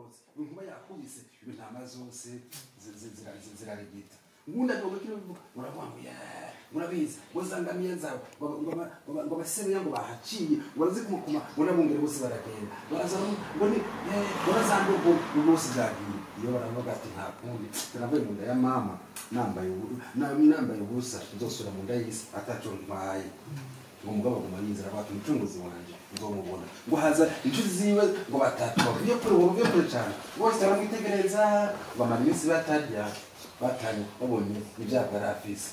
yasohotse inkuba yakubise ibintama zose ziraregita ngunda ngo kivuga uravuga ngo murabizi bozangamiye zawe ngo basebe yango bahaciye urazi kumukuma urabungere bose baragenda baraza ngo ni barazando ngo bose zagiye iyo baravuga ati nta kundi tanavuye mu nda ya mama nambaye ubusa nzosura mu nda y'isi ataco ntwaye ngo mugabo gumanyiza abantu umucunguzi wanje nzomubona ngo haza inshuti ziwe ngo batatu bavuye kure cyane bose baramwitegereza bamara iminsi batarya babonye ibyago yari afise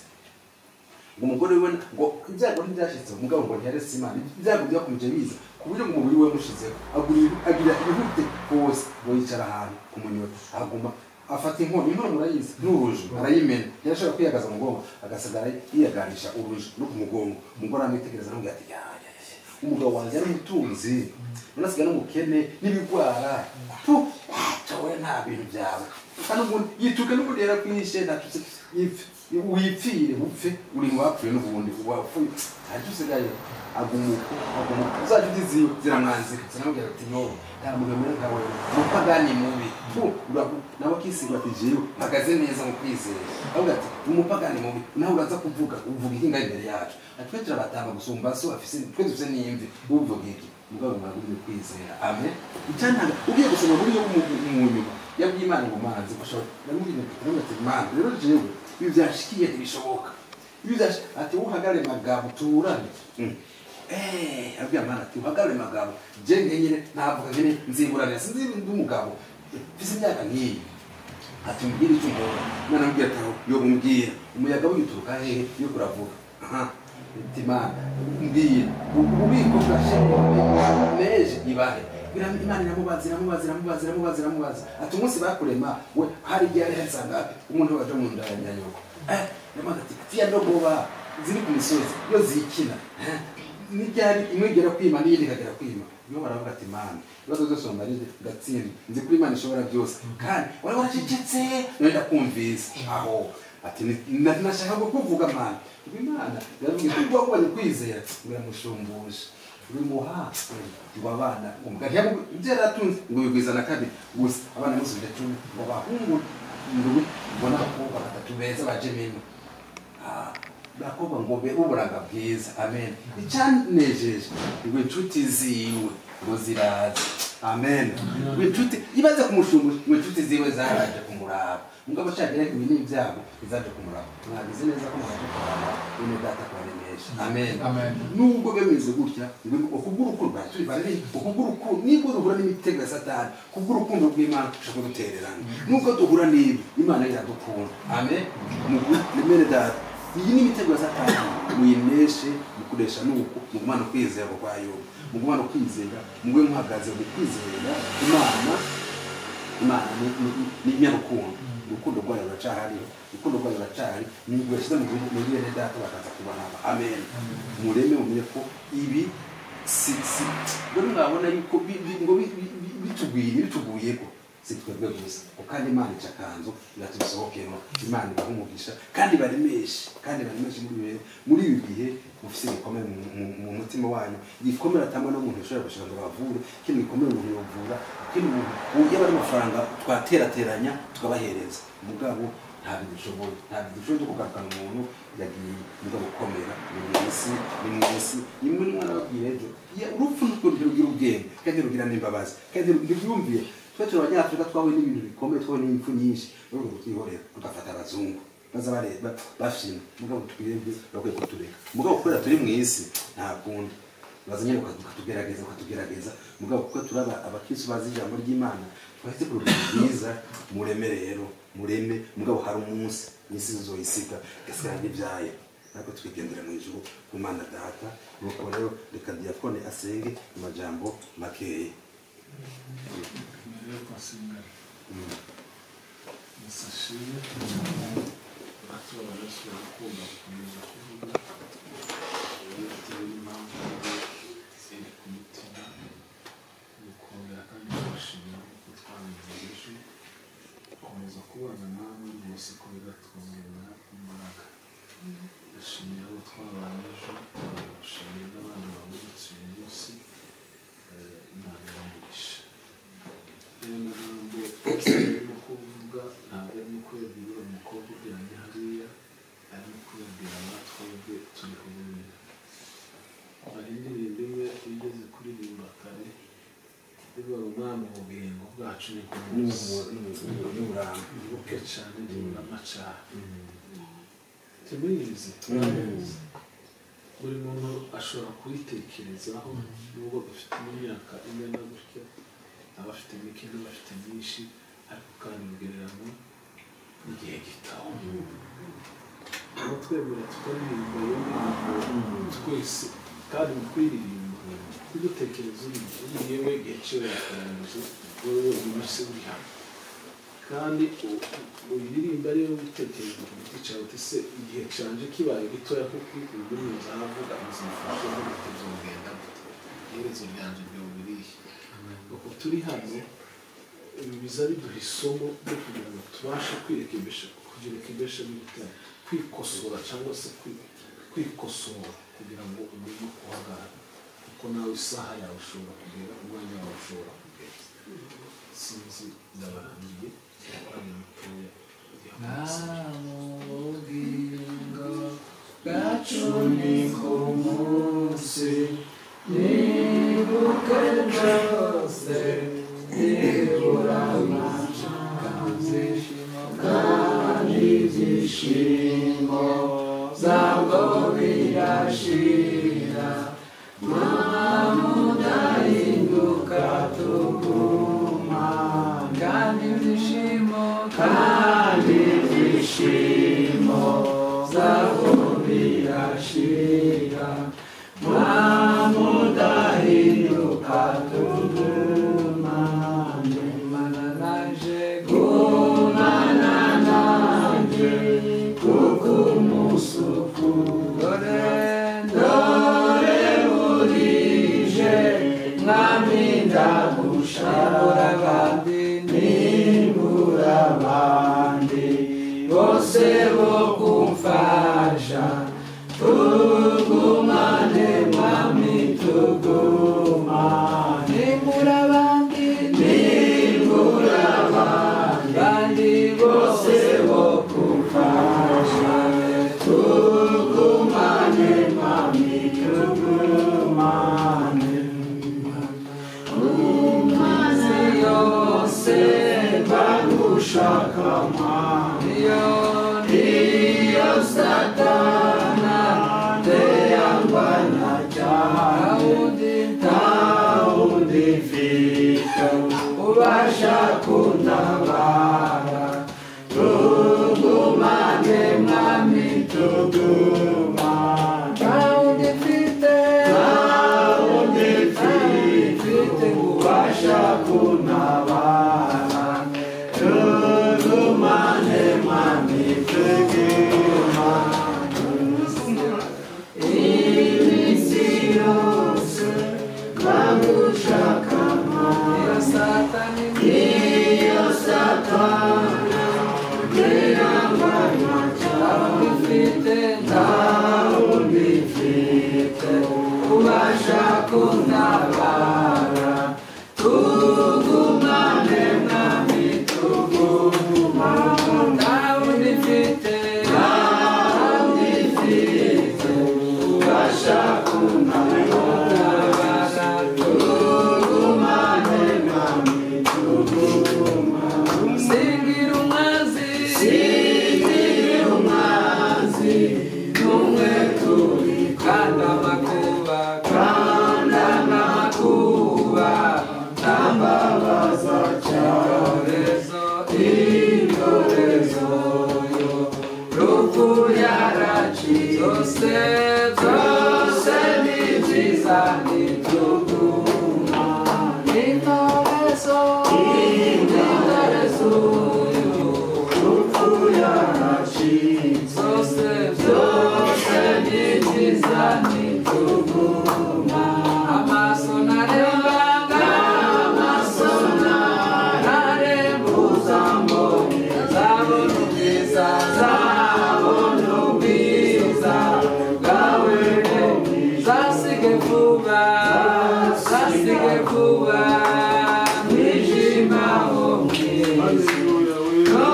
ngo umugore we ngo ibyago ntibyashitse umugabo ngo ntiyaretse Imana ibyago byakomeje biza ku buryo ngo umubiri we mushizeho agira ibihute hose ngo yicara ahantu ku munyota aguma afata inkono murayizi n'urujo arayimena yarashaka kwiyagaza mu mugongo agasagara yiyaganisha urujo no ku mugongo umugore amwitegereza n'ubwo ati umugabo wanjye ari umutunzi unasiga n'umukene n'ibigwara tawe nta bintu byawe kandi umuntu yituke n'ubundi yarakwishe natutse wipfire upfe uri mu bapfuye n'ubundi wapfuye ariko usigaye agumuko uzajya udiziwe ziramwanzika ziramubwira ati no nta mugabo nkawe umupagani mubi nawe akisigura ati jewe mpagaze neza mu kwizera avuga ati umupagani mubi nawe uraza kuvuga uvuga ikinga imbere yacu atwe turabatanga gusumba so afise twe dufise n'imvi uvuga iki mugabo mwagumye kwizera amen icyantaga ugiye gusoma muri yo mu nyuma yabyimana ngo manzi gushobora namubwira ati Imana rero jewe ibi byashikiye ntibishoboka ati uhagare magabo turane abya Imana ati uhagare magabo je nkenyere ntavuga nyine nziburana sinzi ndumugabo fise imyaka nkiyi ati mbwira icyo mbona Imana mbwira taho yo mumbwira umuyaga w'ituruka hehe yo kuravuga Imana mbwira ububiko bwashemwe neje ibahe Imana iramubaza ati umunsi bakurema we hari igihe ari hansangapi umuntu waje mu nda ya nyanyoko Imana ati tiya ndogoba ziri ku misozi yo zikina n'ibyari imwegera kwima n'iyindi ikagera kwima iyo baravuga ati Imana ibibazo byose wamarize ndatsinda nzi kuri Imana ishobora byose kandi wari waracecetse nenda kumvise aho ati nashaka kuvuga Imana yaravuga ko ugomba kwizera uramushumbusha urimuha ngo abana umugari byaratunze ngo yugwizana kabiri gusa abana musubije cumi ngo bahungu ngo bona bakobwa batatu beza bajememo bakobwa ngo be uburanga bwiza amen icyanejeje ngo inshuti ziwe ngo ziraza amen ngo inshuti ibaze kumushumbusha ngo inshuti ziwe zaraje kumuraba mugabo cyagere ku bintu byabo bizaje kumuraba mwagize neza ko mwaje kumuraba ine data kwarenesha amen nubwo bemeze gutya ukubw'urukundo turi bari ukubw'urukundo nibwo duhura n'imitego ya Satani kubw'urukundo rw'Imana ushaka gutererana nubwo duhura n'ibi Imana iradukunda amen mugumene data iyi ni imitego ya Satani muyineshe mukoresha nuko mugumana kwizera kwayo mugumana kwizera mugwe muhagaze mu kwizera Imana ni nyarukundo urukundo rwayo ruracahari urukundo rwayo ruracahari nibwo yashyize mu bene data bakaza kubana amen mureme umenye ko ibi buri mwabona yuko ngo bituguye ko sitwebwe gusa kandi Imana icakanzo iratusohokemo Imana ibahumugisha kandi baremeshe muri ibi bihe mufise bikomeye mu mutima wanyu gikomera atamwe no muntu ushobora gushaka ngo bavure kindi gikomeye umuntu yovura kindi umuntu yaba ari amafaranga twaterateranya tukabahereza mugabo nta bidushoboye kugarukana umuntu yagiye mugabo gukomera ni mwisi nimwe n'umwana wabwiye ejo urupfu n'ukuntu rugira ubwenge kandi rugira n'imbabazi kandi ntibyumviye twe turabanyafrika twahuye n'ibintu bikomeye twahuye n'impfu nyinshi urwo twihorera tugafata abazungu baza bareba bafina mugabo twebwe bakwiye kutureka mugabo kubera turi mu isi nta kundi bazanye ukatugerageza mugabo kuko turaba abakristo bazi ijambo ry'Imana twahise ku rugendo rwiza mureme rero mureme mugabo hari umunsi n'isi zoyisiga gasigara n'ibyaye nako twigendera mu ijuru ku Mana data nuko rero reka diakone asenge amajambo makeye Nasashije atora arasubira kumva gukomeza kuvuga bitewe n'impamvu ziri ku mutima gukongera kandi kubashimira kuko twabigejeje gukomeza kubana namwe mwese ko bigatwongerera imbaraga ndashimira abo twabanye ejo ndashimira n'abandi babonetse uyu munsi Imana ibamugisha rero wacu ni nk'umunsi n'uburanga buke cyane n'amacyaha tumuyizi buri muntu ashobora kubitekerezaho nubwo bafite imyaka ingana gutya abafite mike n'abafite myinshi ariko kandi ugereranywa n'igihe gitaho aho twemera tukaririmba iyo ndirimbo twese kandi mu kuririmba kudutekereza uri yewe igihe cyiwe yakarangije wowe umunsi uri hano kandi uyiririmba ariyo witekereza ku giti cyawe uti se igihe canje kibaye gitoya kuko ururimi nzavuga bizimfashe n'ubuti bizogenda gute iherezo ryanje ryobirihe uko turi hano biza biduha isomo ryo kugira ngo tubashe kwirekebesha n'ubutare kwikosora cyangwa se kwikosora kugira ngo umenye uko uhagarara kuko nawe isaha yawe ushobora kugera umwanya wawe ushobora kugera sinzi ndabarangiye ari mutoya namugingo bwacu ni ku munsi nibuke byose nibura amashanyarazi kandi ibyishimo zabwo birashira mudahinduka tuguma kandi ibyishimo zabwo birashira mudahinduka tuguma gumana nanjye kuko umusuku dore burije mwami ndagushaka nimbura abandi bose bo kumfasha tugumane mwami tugumane nimbura abandi bose bo kumfasha tugumane mwami tugumane umazi yose bagushaka mwami iyo satana teyangwana ntawundi mfite ubasha kuntabara tugumane mwami tugumane ntawundi mfite ubasha kuntabara tugumane mwami tugumane iminsi yose bagushaka iyo satani ntiyanganya ntawundi mfite ubasha kuntabara tugumane mwami tugumane ntawundi mfite ubasha kuntabara tugumane mwami tugumane singira umwanzi n'umwe turi kandi amakuba ntambabaza ibyorezo rupfu yaraciye byose ni byiza nituguma intorezo rupfu yaraciye byose ni byiza nituguma amaso narembanga zabona ubwiza bwawe zasige vuba mwijima wo mwisi no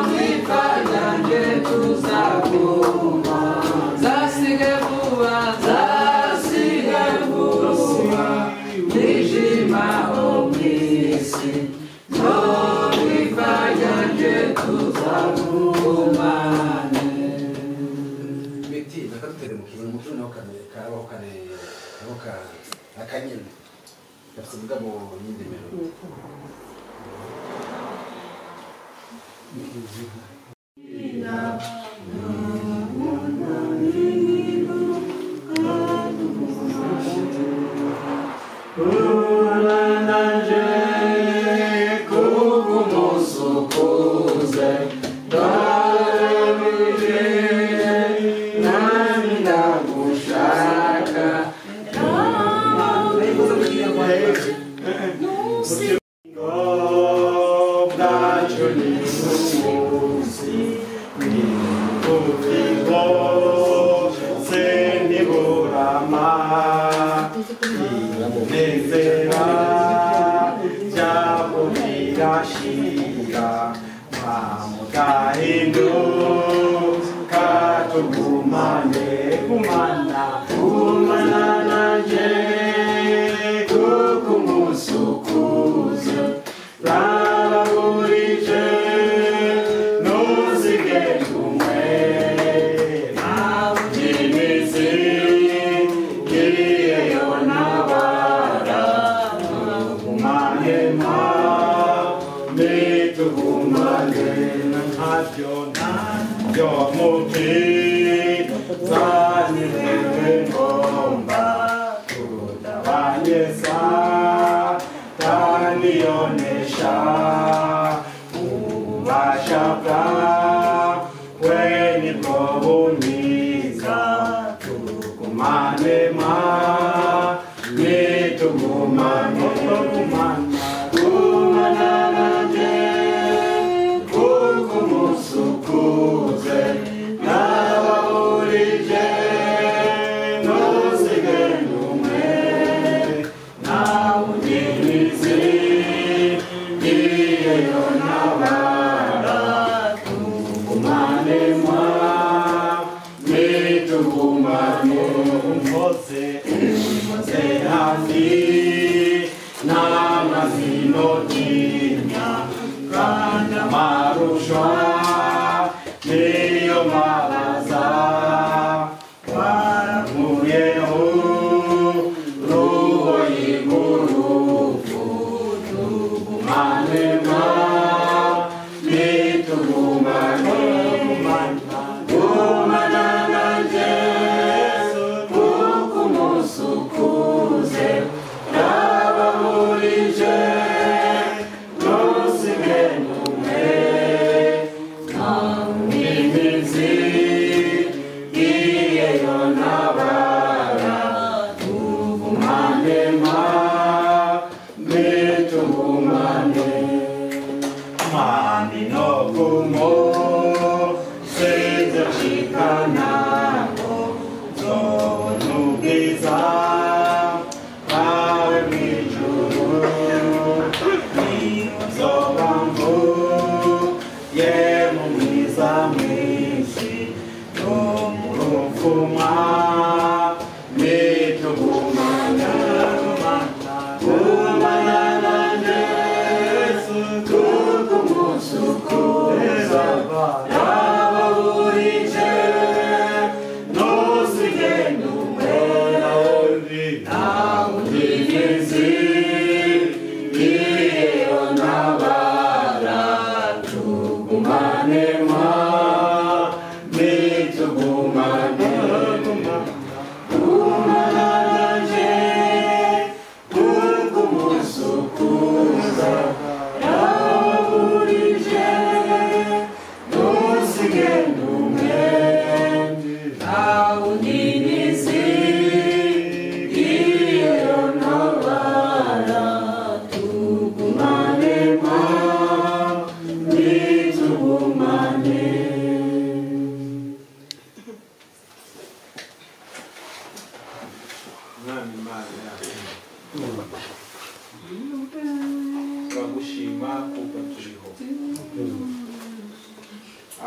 mwipfa ryanjye tuzaguma zasige vuba mwijima wo mwisi no akanyene gafite ubwa mu yindi melodi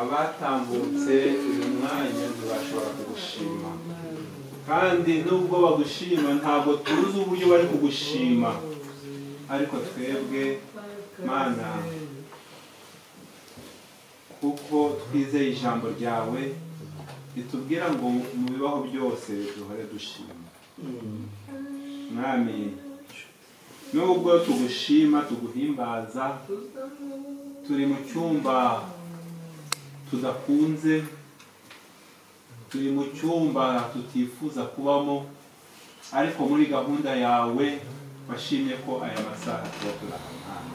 abatambutse uyu mwanya ntibashobora kugushima kandi nubwo bagushima ntabwo tuzi uburyo bari kugushima ariko twebwe Mana kuko twizeye ijambo ryawe ritubwira ngo mu bibaho byose duhore dushima mwami nubwo tugushima tuguhimbaza turi mu cyumba tudakunze, turi mu cyumba tutifuza kubamo, ariko muri gahunda yawe washimye ko aya masaha tuba turahamana.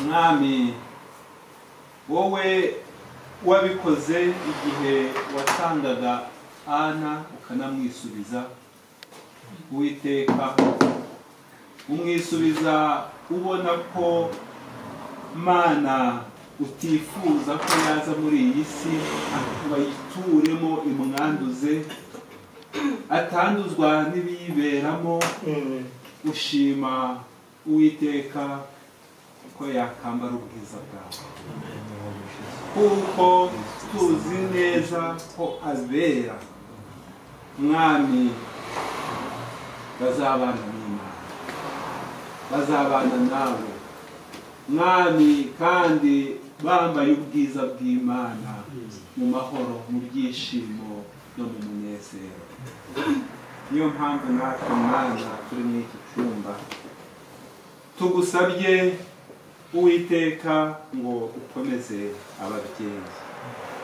Mwami wowe wabikoze igihe wasangaga Ana ukanamwisubiza, Uwiteka umwisubiza ubona ko Mana utifuza ko yaza muri iyi si bayituremo imwanduze, atanduzwa n'ibiyiberamo. Ushima Uwiteka ko yakambara ubwiza bwawe, kuko tuzi neza ko abera mwami bazabana n'Imana, bazabana nawe mwami, kandi bambaye ubwiza bw'Imana mu mahoro, mu byishimo no mu munezero. Niyo mpamvu natwe Mana turi muri iki cyumba tugusabye Uwiteka ngo ukomeze ababyeyi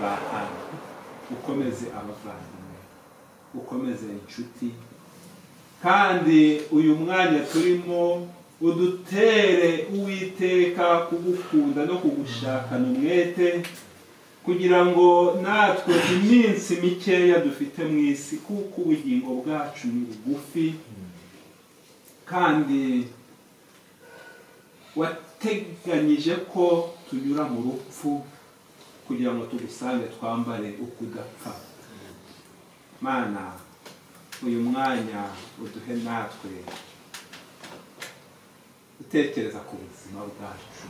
ba Ana, ukomeze abavandimwe, ukomeze inshuti, kandi uyu mwanya turimo udutere Uwiteka kugukunda no kugushakana umwete, kugira ngo natwe iminsi mikeya dufite mu isi, kuko ubugingo bwacu ni bugufi, kandi wateganyije ko tunyura mu rupfu kugira ngo tugusange twambare ukudapfa. Mana uyu mwanya uduhe natwe utekereza ku buzima bwacu.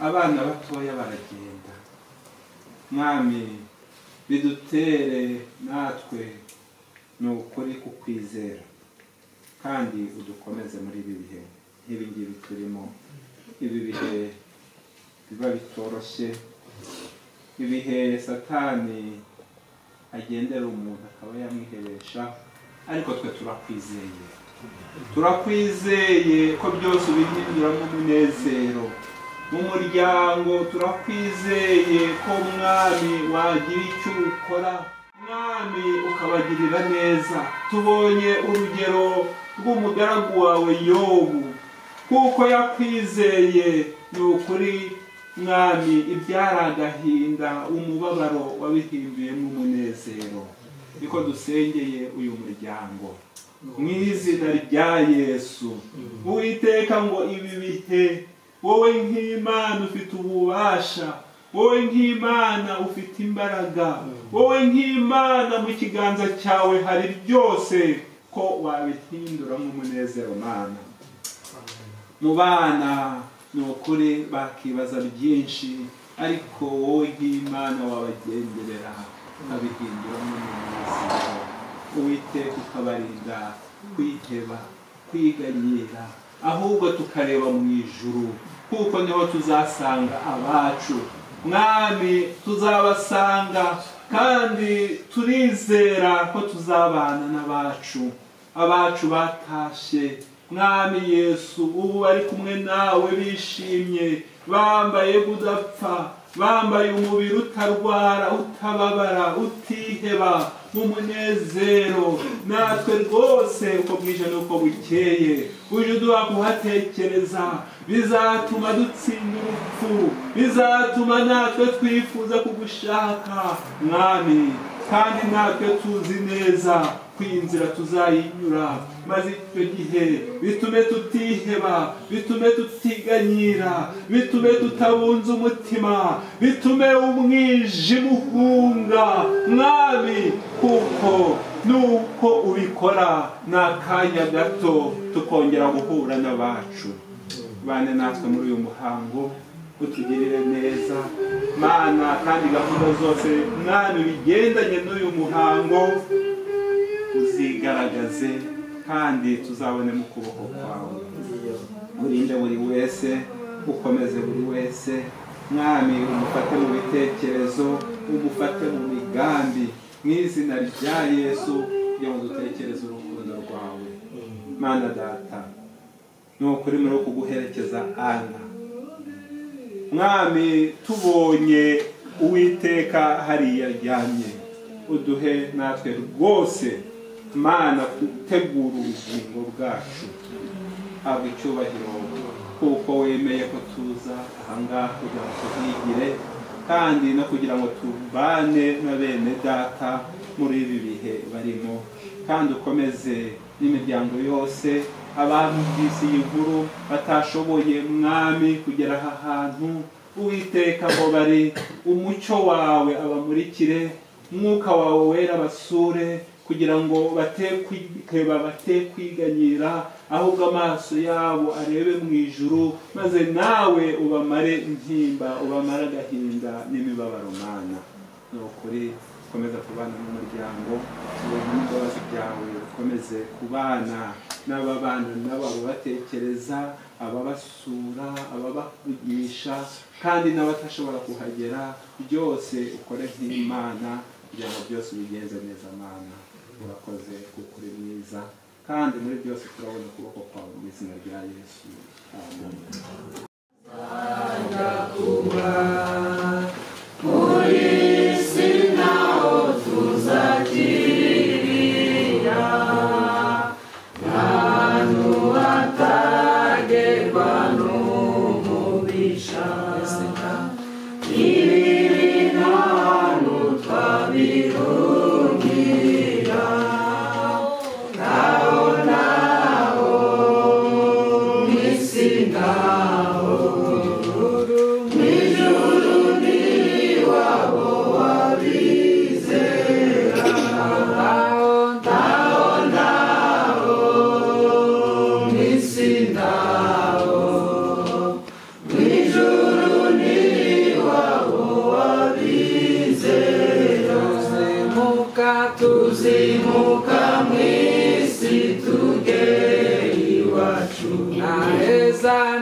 Abana batoya baragenda mwami, bidutere natwe ni ukuri kukwizera, kandi udukomeze muri ibi bihe nk'ibi ngibi turimo, ibi bihe biba bitoroshye, ibihe Satani agendera umuntu akaba yamwiheresha, ariko twe turakwizeye ko byose ubihinduramo umunezero. Mu muryango turakwizeye ko mwami wagira icyo ukora, mwami ukabagirira neza. Tubonye urugero rw'umugaragu wawe Yobu, kuko yakwizeye, ni ukuri mwami ibyari agahinda umubabaro wabihimbiyemo umunezero. Niko dusengeye uyu muryango mu izina rya Yesu. Uwiteka ngo ibi bihe wowe nk'Imana ufite ububasha, wowe nk'Imana ufite imbaraga, wowe nk'Imana mu kiganza cyawe hari byose, ko wabihinduramo umunezero Mana. Mu bana ni ukuri bakibaza byinshi, ariko wowe nk'Imana wabagenderera ukabihinduramo umunezero. Uwiteka ukabarinda kwiheba, kwiganyira, ahubwo tukareba mu ijuru, kuko niho tuzasanga abacu. Mwami tuzabasanga, kandi turizera ko tuzabana n'abacu, abacu batashe. Mwami Yesu ubu bari kumwe nawe bishimye, bambaye budapfa, bambaye umubiri utarwara, utababara, utiheba, mu munezero. Natwe rwose uko bwije n'uko bukeye uje uduha kuhatekereza, bizatuma dutsinda urupfu, bizatuma natwe twifuza kugushaka Mwami, kandi natwe tuzi neza ko iyi nzira tuzayinyura, maze icyo gihe bitume tutiheba, bitume tutiganyira, bitume tutabunza umutima, bitume umwijima uhunga Mwami, kuko nuko ubikora n'akanya gato tukongera guhura n'abacu. Bane natwe muri uyu muhango, utugirire neza Mana, kandi gahunda zose Mwami bigendanye n'uyu muhango uzigaragaze, kandi tuzabone mu kuboko kwawe. Urinde buri wese, ukomeze buri wese Mwami, umufate mu bitekerezo, umufate mu migambi, mu izina rya Yesu. kugira ngo dutekereze urukundo rwawe. Mana data, ni ukuri muri kuguherekeza Ana. Mwami, tubonye Uwiteka hariya aryamye, uduhe natwe rwose Mana gutegura ubugingo bwacu. Habwa icyubahiro kuko wemeye ko tuza ahangaha kugira ngo tuhigire kandi no kugira ngo tubane na bene data muri ibi bihe barimo, kandi ukomeze n'imiryango yose abumvise iyi nkuru batashoboye Mwami kugera aha hantu. Uwiteka aho bari, umucyo wawe abamurikire, umwuka wawe wera basure kugira ngo batekwiheba batekwiganyira, ahubwo amaso yabo arebe mu ijuru, maze nawe ubamare intimba, ubamare agahinda n'imibabaro. Mana, ni ukuri ukomeza kubana n'umuryango, ubona n'imbabazi byawe, ukomeze kubana n'ababana n'ababatekereza, ababasura, ababavugisha, kandi n'abatashobora kuhagera, byose ukore nk'Imana kugira ngo byose ubigenze neza. Mana, urakoze kuko uri mwiza, kandi muri byose turabona ukuboko kwawe mu izina rya Yesu. Amen. tuzimuka mwisi tugere iwacu,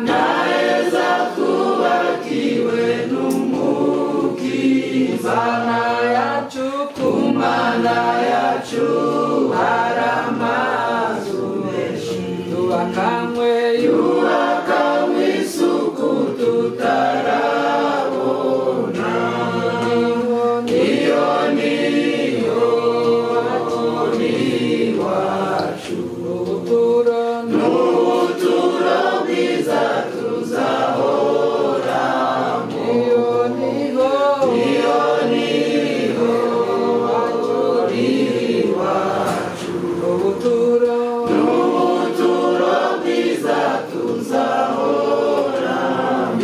naheza twubakiwe n'umukiza. Kumana yacu hari amazu menshi, yubakanywe isuku tutarabona. Iyo niyo iwacu, n'ubuturo bwiza tuzahoramo. Iyo niho iwacu, n'ubuturo bwiza tuzahoramo.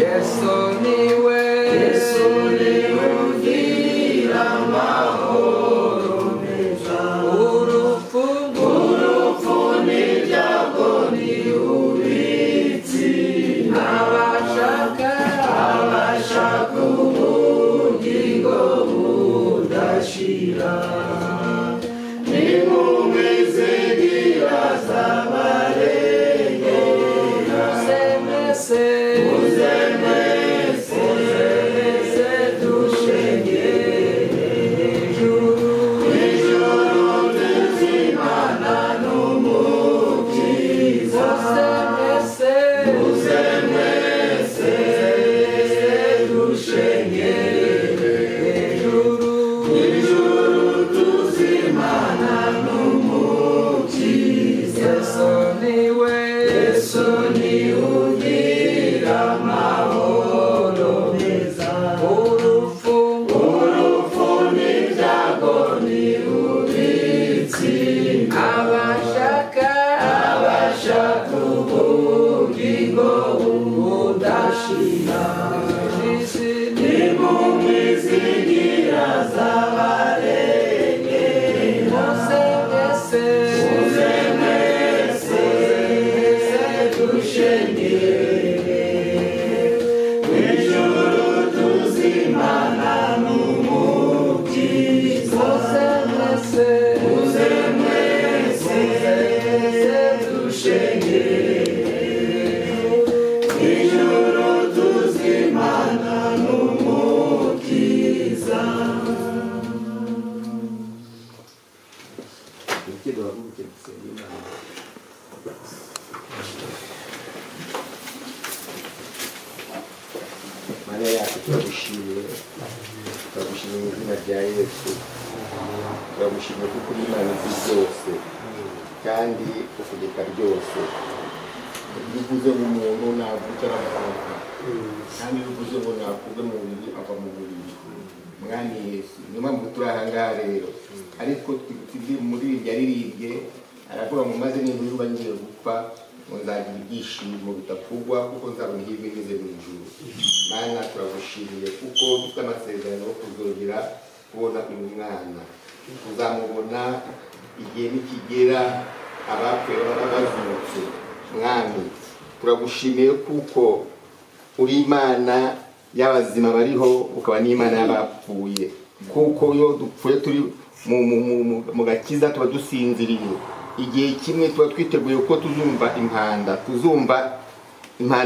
Yesu niwe ugira amahoro meza. Urupfu n'ibyago ntibubitsi, abashaka ubugingo budashira. N'inkumi zigira zabarengera, muze mwese dushengere ijuru tuzimana n'umukiza. Muze mwese dushengere ijuru tuzimana n'umukiza. Yesu ni ugira amahoro meza. Urupfu n'ibyago ntibubitsi, abashaka ubugingo budashira. N'inkumi zigira zabarengera, muze mwese izina rya Yesu turagushimira kuko uri Imana izi byose kandi utegeka byose. Bivuze ngo umuntu navuga aramuka kandi bivuze ngo nakuve mu mubiri ava mu mubiri. Mwami Yesu niyo mpamvu turi aha ngaha rero, ariko turi muri ibi yaririmbye aravuga ngo maze niba ngiye gupfa ngo nzagira ibyishimo bitavugwa kuko nzabona ihirwe ngeze mu ijuru. Mana turagushimiye kuko dufite amasezerano yo kuzongera kubona uyu mwana, uzamubona igihe nikigera abapfuye bazutse. Mwami turagushimiye kuko uri Imana y'abazima bariho ukaba n'Imana y'abapfuye, kuko iyo dupfuye turi mu gakiza tuba dusinziriye. Igihe kimwe tuba twiteguye ko tuzumva impanda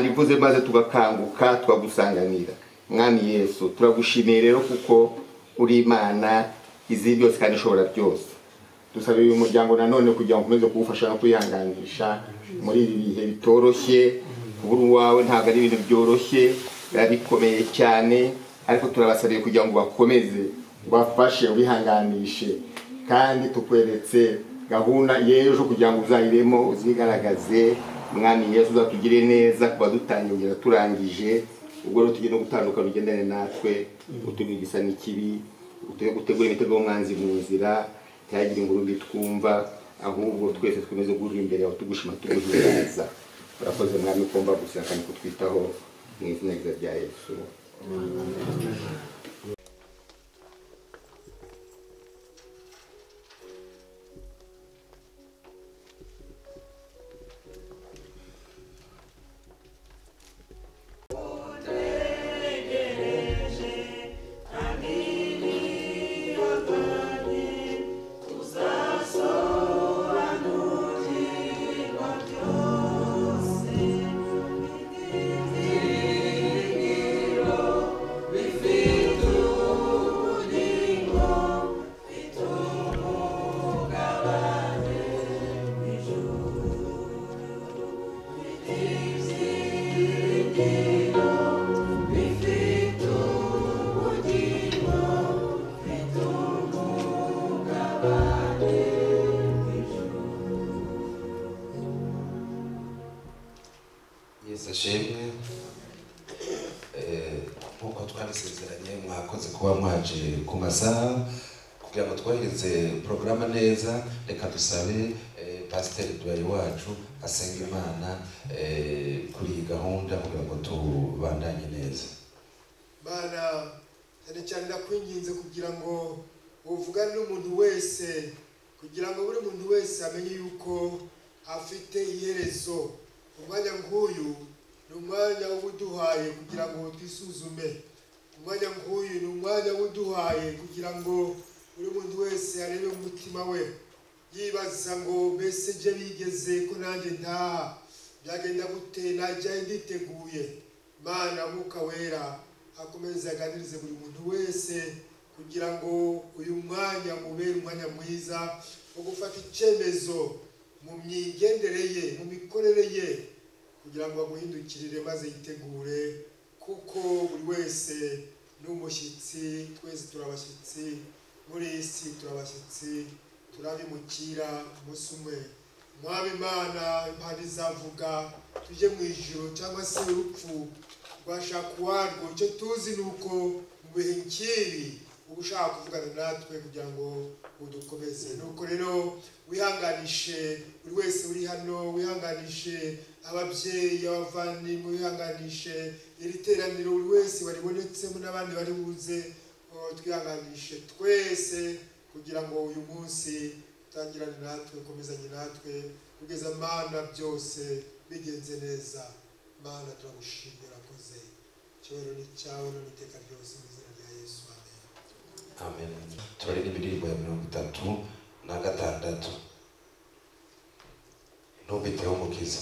ivuze maze tugakanguka tukagusanganira. Mwami Yesu turagushimiye rero kuko uri Imana izi byose kandi ishobora byose. Dusabe uyu muryango nanone kugira ngo ukomeze kuwufasha no kwihanganisha muri ibi bihe bitoroshye. Kubura uwawe ntabwo ari ibintu byoroshye, birabikomeye cyane, ariko turabasabiye kugira ngo bakomeze bafashe ubihanganishe, kandi tukweretse gahunda y'ejo kugira ngo uzayiremo uzigaragaze. Mwami Yesu uzatugire neza kuba dutangira turangije, ubwo rero tugiye no gutandukana ugendane natwe, utume igisa n'ikibi, utegure imitego y'umwanzi mu nzira, ntihagire inkuru mbi twumva, ahubwo twese twemeze guhurira imbere yawe tugushima tuguhimbaza. Urakoze Mwami kumva gusa kandi kutwitaho mu izina rya Yesu. Nkuko twabisezeranye mwakoze kuba mwaje ku masaha kugira ngo twohereze porogaramu neza. Reka dusabe pasiteri duwaye wacu asenga Imana kuri iyi gahunda kugira ngo tubandanye neza. Mana cyane cyane ndakwinginze kugira ngo uvugane n'umuntu wese, kugira ngo buri muntu wese amenye yuko afite iherezo. Umwanya nk'uyu ni umwanya w'uduhaye kugira ngo twisuzume. Umwanya nk'uyu ni umwanya w'uduhaye kugira ngo buri muntu wese arebe umutima we, yibaza ngo mbese je bigeze ko nanjye ntaha, byagenda gute, najya nditeguye. Mana Mwuka Wera akomeze aganirize buri muntu wese kugira ngo uyu mwanya mubere umwanya mwiza wo gufata icyemezo mu myigendereye, mu mikorere ye, kugira ngo amuhindukirire maze yitegure, kuko buri wese ni umushyitsi. Twese turabashyitsi muri iyi si, turabashyitsi, turabimukira umunsi umwe. Mwami Imana impande izavuga tujye mu ijuru cyangwa se urupfu rwashaka uwarwo. Icyo tuzi ni uko mu bihe nk'ibi uba ushaka kuvugana natwe kugira ngo udukomeze. Nuko rero wihanganishe buri wese uri hano, wihanganishe ababyeyi, abavandimwe, wihanganishe iri teraniro buri wese waribonetsemo n'abandi bari buze. Twihanganishe twese kugira ngo uyu munsi utangirane natwe, ukomezanye natwe kugeza Mana byose bigenze neza. Mana turagushimira, urakoze. Icyubahiro ni cyawe none iteka ryose mu izina rya Yesu, amen. Amen. Turareba indirimbo ya 36 Ntumbiteho Umukiza.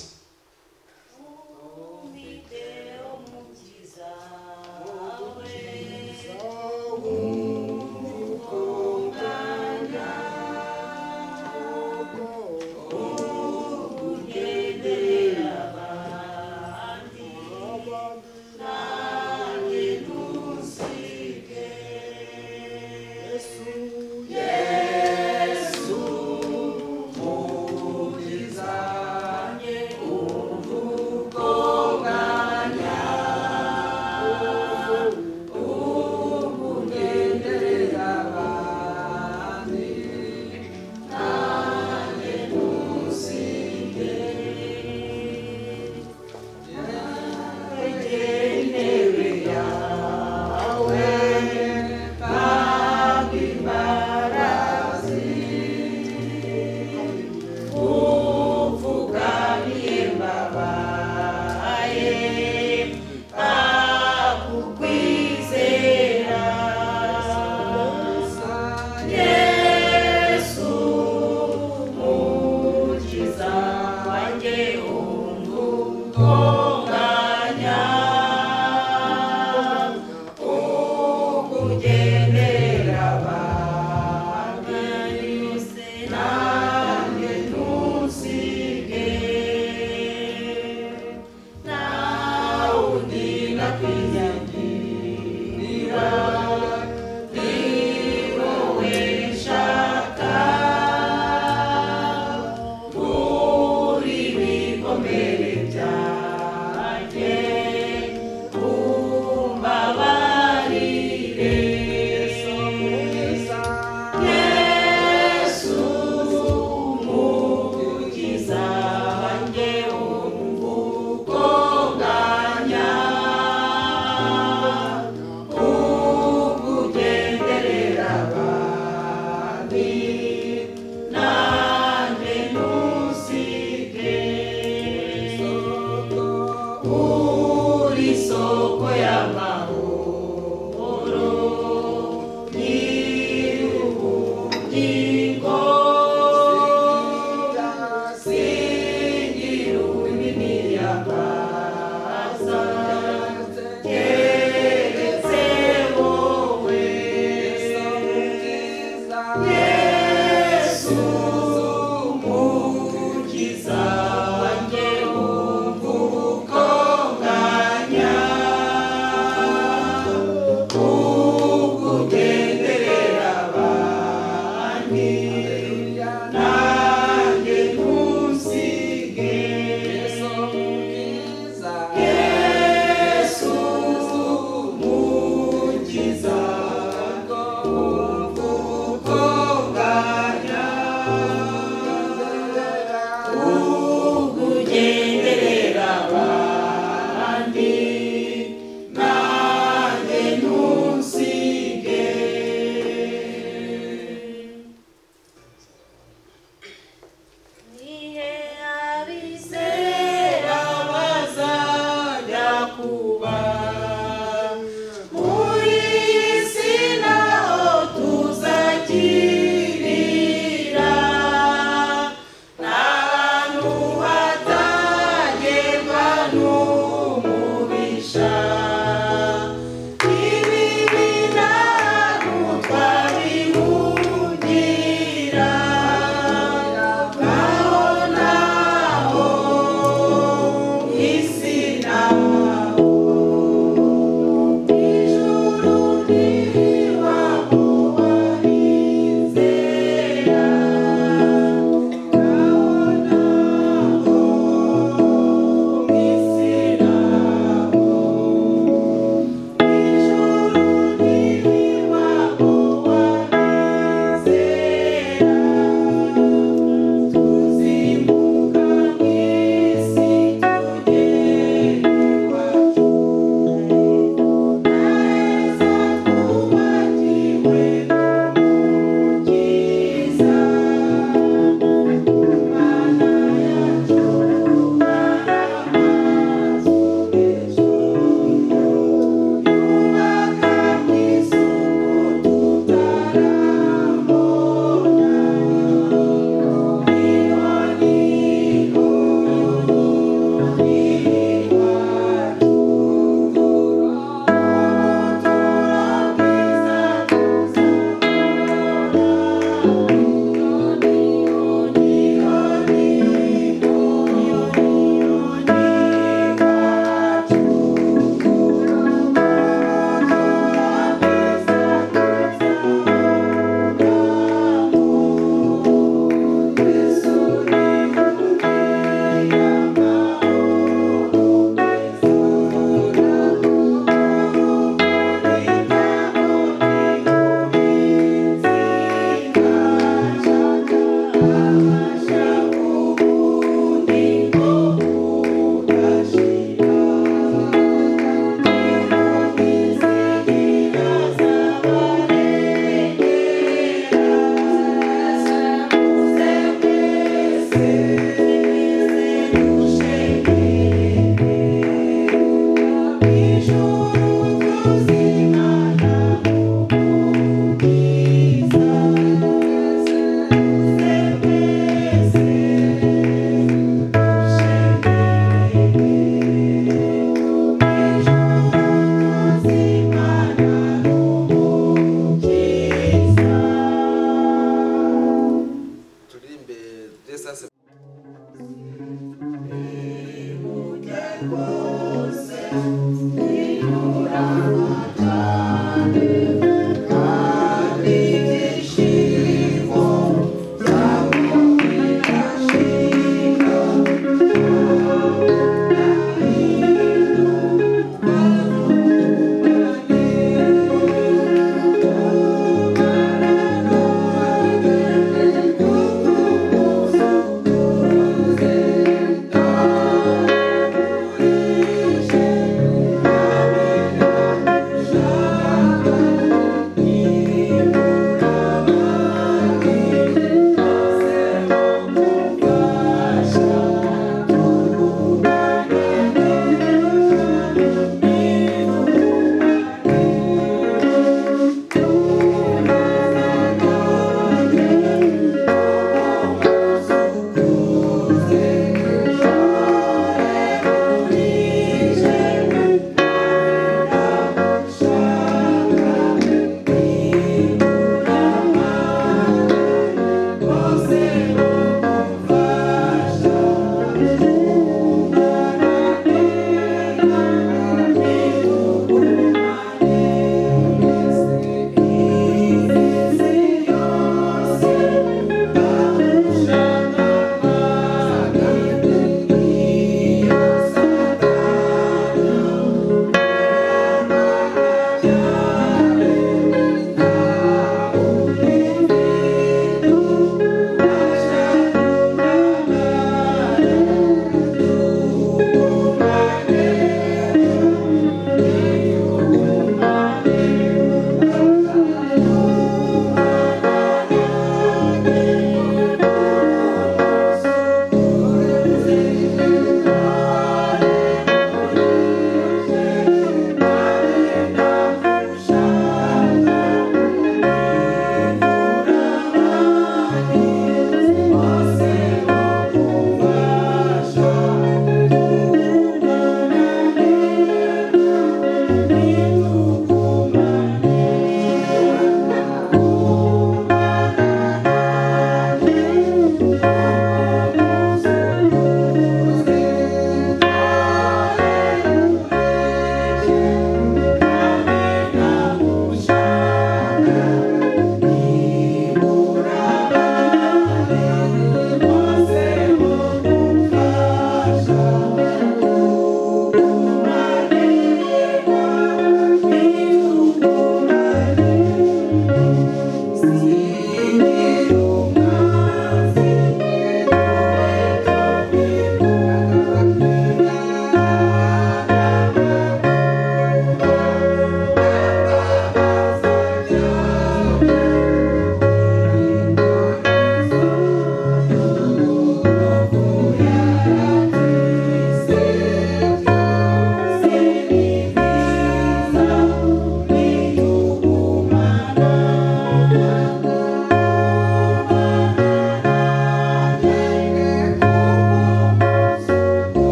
Thank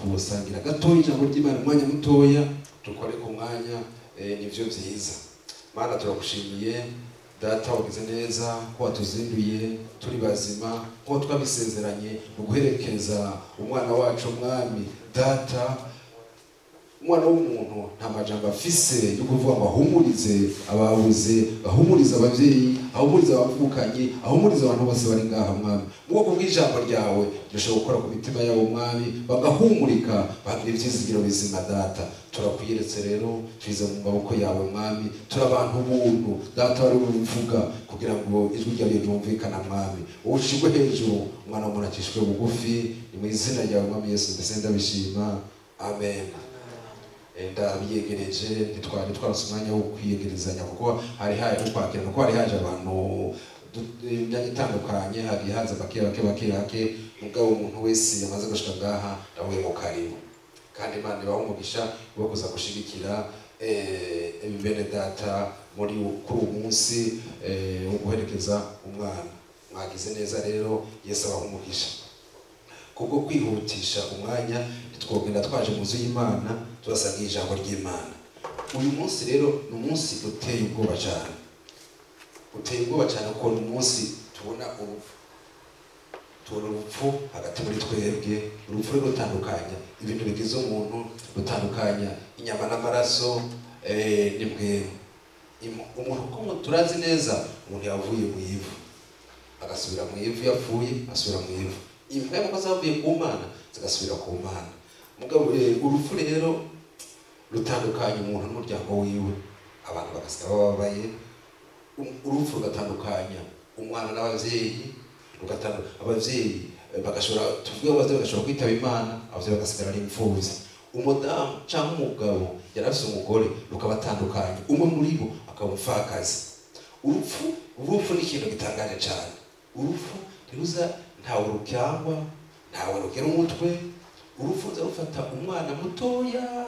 kubusangira gatoya ijambo ry'Imana umwanya mutoya dukore ku mwanya nivyo vyiza. Mana turagushimiye data wagize neza ko watuzinduye turi bazima ko twabisezeranye uguherekeza umwana wacu mwami data. Umwana w'umuntu nta majambo afise yo kuvuga ngo ahumurize ababuze, ahumurize abavyeyi, ahumurize abavukanye, ahumurize abantu bose bari ngaha mwami. Muko bw'ijambo ryawe rishobora gukora ku mitima yabo mwami, bagahumurika bagira ivyizigiro bizima data. Turakwiyeretse rero twize mu maboko yawe mwami, turabantu buntu data wari uvuga kugira ngo ijwi ryawe ryumvikana mwami. Ushigwe hejuru umwana w'umuntu acishwe bugufi, ni mu izina ryawe mwami Yesu mbese ndabishima. Amen. Ndabiyegereje ntitwari twarose umwanya wo kwiyegerezanya kuko hari haje kwakira kuko hari haje abantu itandukanye, hari haza bake mugabo umuntu wese yamaze gushika ngaha ndahuye mu karibu kandi Imana ibaho umugisha wo kuza gushigikira bene data muri kuri uyu munsi wo guherekeza umwana. Mwagize neza rero, Yesu abaho umugisha. Kubwo kwihutisha umwanya twogenda twaje mu nzu y'Imana turasanga ijambo ry'Imana. Uyu munsi rero ni umunsi uteye ubwoba cyane, uteye ubwoba cyane kuko ni umunsi tubona urupfu hagati muri twebwe. Urupfu rutandukanya ibintu bigize umuntu, rutandukanya inyama n'amaraso n'ibwemu. Umuntu uko turazi neza umuntu yavuye mu ivu agasubira mu ivu, yapfuye asubira mu ivu. Impwemu ko zavuye ku Mana zigasubira ku Mana. Mugabo urupfu rero rutandukanya umuntu n'umuryango wiwe, abantu bagasigara bababaye. Urupfu rugatandukanya umwana n'abavyeyi, abavyeyi bagashobora tuvuge abavyeyi bagashobora kwitaba Imana, abavyeyi bagasigara ari imfuvyi. Umudamu cyangwa umugabo yarafise umugore rukabatandukanya, umwe muri bo akaba umupfakazi. urupfu ni ikintu gitangaje cyane. Urupfu ntiruza ntawe rukyangwa, ntawe rugera umutwe. Urupfu ruza rufata umwana mutoya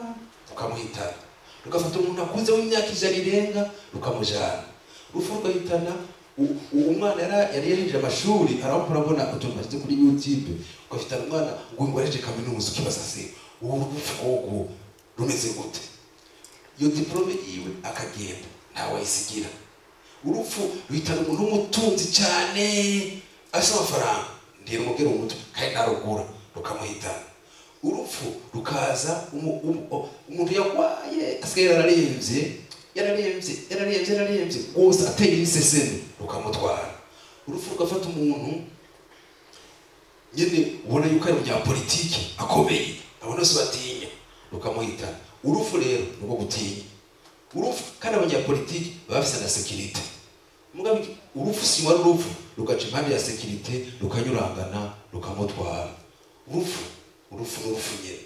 rukamuhitana, rugafata umuntu akuze w'imyaka 100 irenga rukamujana. Urupfu rugahitana umwana yari yarinjije amashuri, araho urabona utuntu bashyize kuri YouTube, ugafitana umwana ngo areje kaminuza ukibaza se urupfu rwo rumeze gute? Iyo diplome yiwe akagenda ntawe ayisigira. Urupfu ruhitana umuntu w'umutunzi cyane asa amafaranga ndira umugero umutwe kandi ntarugura rukamuhitana. Urupfu rukaza umuntu yagwaye asigaye yararembye rwose ateye ibiseseme rukamutwara. Urupfu rugafata umuntu nyine ubona yuko ari umunyapolitiki akomeye abantu bose batinya rukamuhitana. Urupfu rero nubwo gutinya urupfu kandi abanyapolitiki baba bafite na security. Mugabe urupfu si wari urupfu rugaca impande ya security rukanyurangana rukamutwara. Urupfu nyine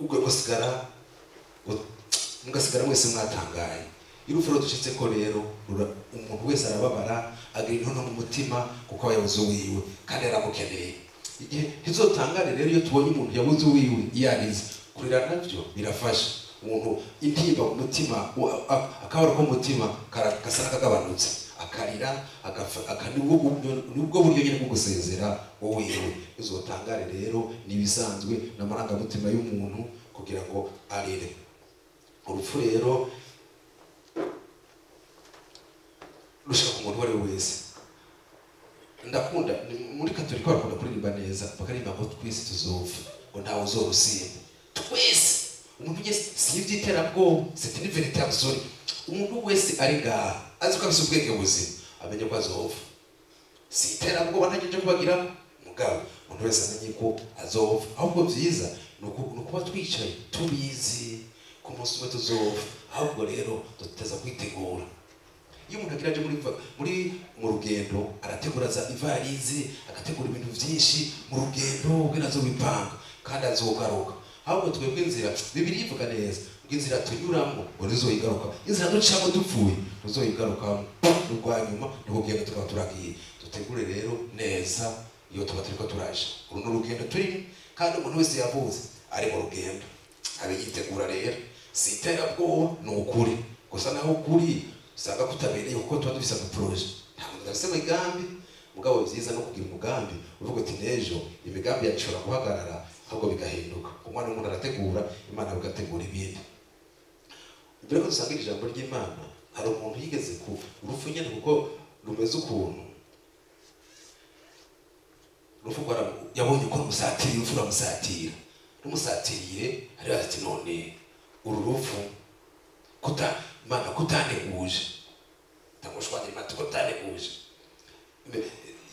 ubwo mugasigara mwese mwatangaye. Urupfu rudushitse ko rero umuntu wese arababara agira intono mu mutima kuko abayobozi wiwe kandi yaramukeneye. Igihe ntizotangare rero iyo tubonye umuntu yabuze wiwe yarize kurira navyo birafasha umuntu intimba mu mutima akabara ko mutima kasana kagabanutse akarira nubwo buryo nyine bwo gusezera wowe wiwe. Uzotangare rero nibisanzwe n'amaranga mutima y'umuntu kugira ngo arire. Urupfu rero rushaka ku muntu wari wese. Ndakunda muri Katolika bakunda kuririmba neza bakaririmba ngo twese tuzopfa ngo ntawe uzorusimba. Twese umuntu wese si iby'iterabwoba, c'est une vérité absolue. Umuntu wese ari ngaha azi ko afite ubwenge buzima amenye ko azopfa. Si iterabwoba ntageje kubagira mugabo umuntu wese amenye ko azopfa. Ahubwo byiza ni ukuba twicaye tubizi ku munsi umwe tuzopfa. Ahubwo rero duteza kwitegura. Iyo umuntu agiraje mu rugendo arategura za ivarizi, agategura ibintu byinshi mu rugendo ubwo azobipanga kandi azogaruka. Ahubwo twebwe inzira Bibiliya ivuga neza ngo inzira tunyuramo ngo nizoyigaruka, inzira ducamo dupfuye tuzoyigarukamo. N'urwanyuma n'urugendo tukaba turagiye. Dutegure rero neza iyo tuba turiko turaje uruno rugendo turimo, kandi umuntu wese yavuze ari mu rugendo abe yitegura rero. Si iterabwoba ni ukuri gusa naho ukuri usanga kutabereye kuko tuba dufise amaproje. Ntabwo ndafise imigambi mugabo byiza no kugira umugambi uvuga ati nejo imigambi yashobora guhagarara ahubwo bigahinduka. Umwana w'umuntu arategura Imana bigategura ibindi. Mbere ko dusanga ijambo ry'Imana hari umuntu yigeze ku urupfu nyene kuko rumeze ukuntu urupfu yabonye uko rumusatira urupfu ramusatira rumusatiriye ari ati none uru rupfu Imana kutaneguje tamushwanye Imana kutaneguje. Mais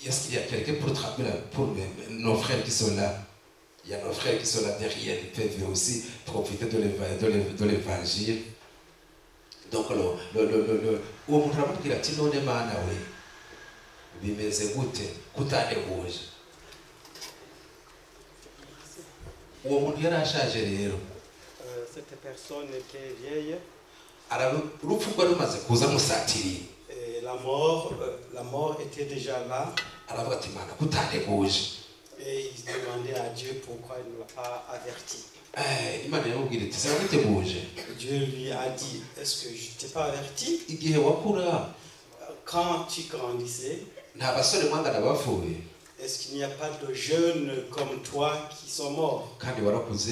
est-ce qu'il y a quelqu'un pour nos frères qui sont là? Il y a nos frères qui sont là derrière, ils peuvent aussi profiter de l'évangile. Donc uwo muntu aramubwira ati none Mana we bimeze gute kutaneguje? Uwo muntu yarashaje rero. Cette personne était vieille. Urupfu rwari rumaze kuza musatiriye. La mort était déjà là. Aravuga ati Mana kutaneguje. Et il demandait à Dieu pourquoi il ne l'a pas averti. Imana yamubwira iti saba biteguje. Dieu lui a dit, est-ce que je t'ai pas averti? Igihe wakura quand tu grandissais, nta basore mwangana bapfuye. Est-ce qu'il n'y a pas de jeunes comme toi qui sont morts? Kandi warakuze.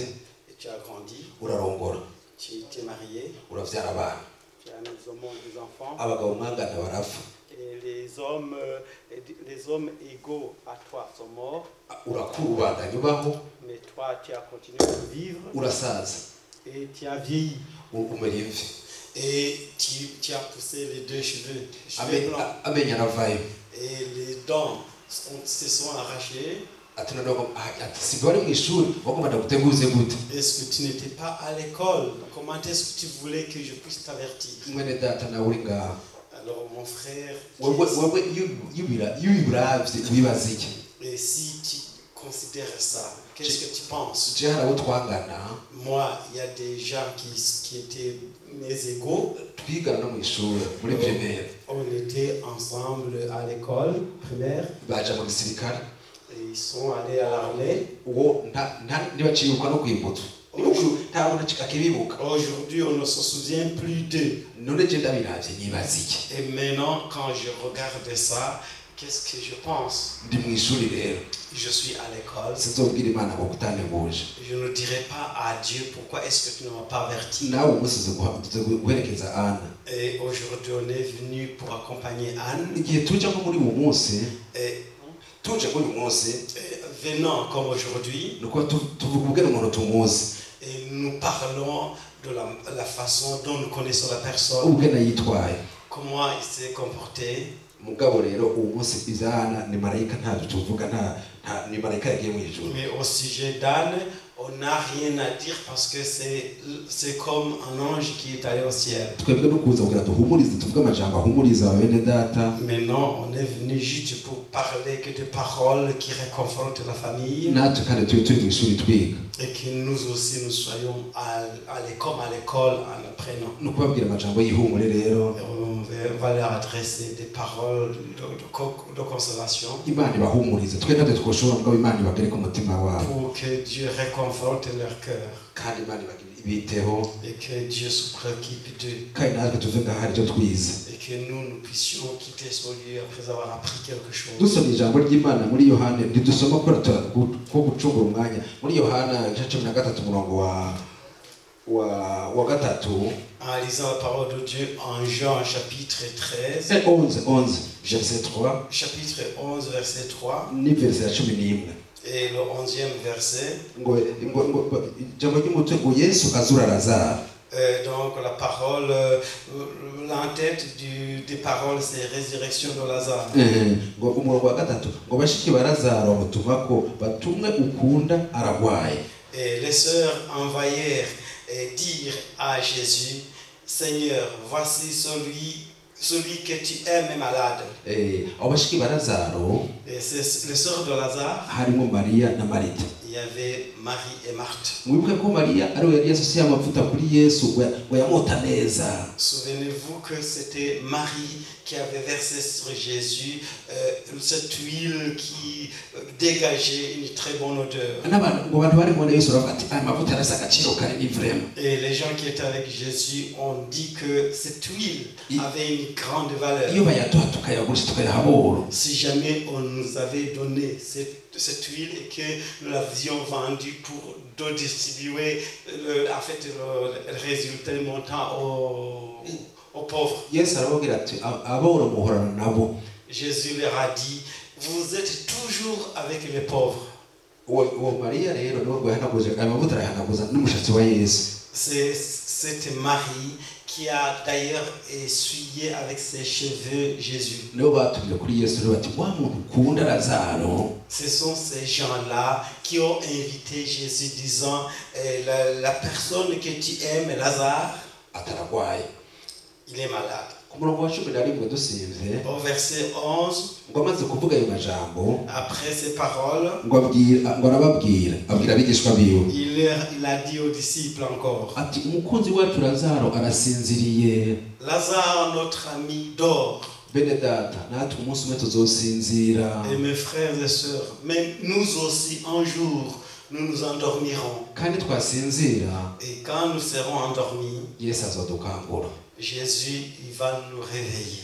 Et tu as grandi. Urarongora. Tu t'es marié. Uravyara abana. Tu as des enfants. Abagabo mwangana barafa. Et les hommes égaux à toi sont morts. Urakura ubandanya ubaho. Mais toi tu as continué de vivre. Urasaza. Et tu as vieilli. Umenya imvi. Et tu as poussé les deux cheveux blancs. Amenya aravayo. Et les dents se sont arrachées. Ati noneho si bari mu ishuri bagomba guteguze gute? Est-ce que tu n'étais pas à l'école? Comment est-ce que tu voulais que je puisse t'avertir? Mwene data na uri ngaha. Alors mon frère, et si tu considères ça, qu'est-ce que tu penses? Moi, il y a des gens qui étaient mes égaux. On était ensemble à l'école primaire. baja mu gisirikare Et ils sont allés à l'armée. uwo ntibaciyuka no kwibutsa ntabona akibibuka. Aujourd'hui, on ne se souvient plus d'eux. none je ndabiravye nibaza iki. Et maintenant, quand je regarde ça, qu'est-ce que je pense? ndi mu ishuri rero Je suis à l'école. sinzobwira imana ngo kutanteguje. Je ne dirai pas à Dieu pourquoi est-ce que tu ne m'as pas averti. nawe umusize guherekeza Ana. Et aujourd'hui, on est venu pour accompagner Anne. igihe tujya nko muri uwo munsi Et tuje muri uyu munsi venant comme aujourd'hui, nuko tuvuga ubwene umuntu tumuzi et nous parlons de la façon dont nous connaissons la personne, ubwene yitwaye. comment il s'est comporté. mugabo rero uwo munsi ivyana ni marayika ntabyo tuvuga nta ni marayika yagiye mu ijuru. Mais au sujet d'Anne, on n'a rien à dire parce que c'est comme un ange qui est allé au ciel. twebwe no kuza kugira duhumurize tuvuge amajambo ahumuriza bene data. Maintenant, on est venu juste pour parler que de paroles qui réconfortent la famille. natwe kandi turi mu ishuri twiga. Et que nous aussi, nous soyons à l'école en apprenant. no kubabwira amajambo y'ihumure rero. On va leur adresser des paroles de consolation. imana ibahumurize twe natwe twoshobora mugabo imana ibagere ku mutima wabo. Pour que Dieu réconforte leur cœur. kandi imana ibiteho. Et que Dieu se préoccupe d'eux. kandi natwe tuve ngaho hari icyo twize. Et que nous puissions quitter ce lieu après avoir appris quelque chose. dusoma ijambo ry'imana muri yohana ntidusoma ko gucungura umwanya muri yohana igice 13 umurongo wa gatatu. En lisant la parole de Dieu en Jean chapitre 13. 11 verset 3. Chapitre 11 verset 3. ni verset 11. Et le 11e verset. ngo ijambo ry'umutwe ngo Yesu azura Lazaro. Donc la parole, l'entête des paroles, c'est résurrection de Lazare. ngo umurongo wa gatatu ngo bashiki ba Lazaro bamutuma ko batumwe ukunda aragwaye. Et les sœurs envoyèrent dire à Jésus, Seigneur, voici celui que tu aimes est malade. abo bashiki ba Lazaro Et c'est les sœurs de Lazare. harimo Maria na Marita. Il y avait Marie et Marthe. mwibuke ko Maria ariwe yari yasosiye amavuta kuri Yesu ngo yamota neza. Souvenez-vous que c'était Marie qui avait versé sur Jésus cette huile qui dégageait une très bonne odeur. Et les gens qui étaient avec Jésus ont dit que cette huile avait une grande valeur. Si jamais on nous avait donné cette huile et que nous l'avions vendue pour distribuer le résultat montant aux pauvres. Jésus leur a dit, vous êtes toujours avec les pauvres. C'est cette Marie qui a d'ailleurs essuyé avec ses cheveux Jésus. Ce sont ces gens-là qui ont invité Jésus disant, la personne que tu aimes, Lazare, il est malade. Au verset 11, après ces paroles, il a dit aux disciples encore, Lazare, notre ami, dort. Et mes frères et sœurs, même nous aussi un jour, nous nous endormirons. Et quand nous serons endormis, Jésus, il va nous réveiller.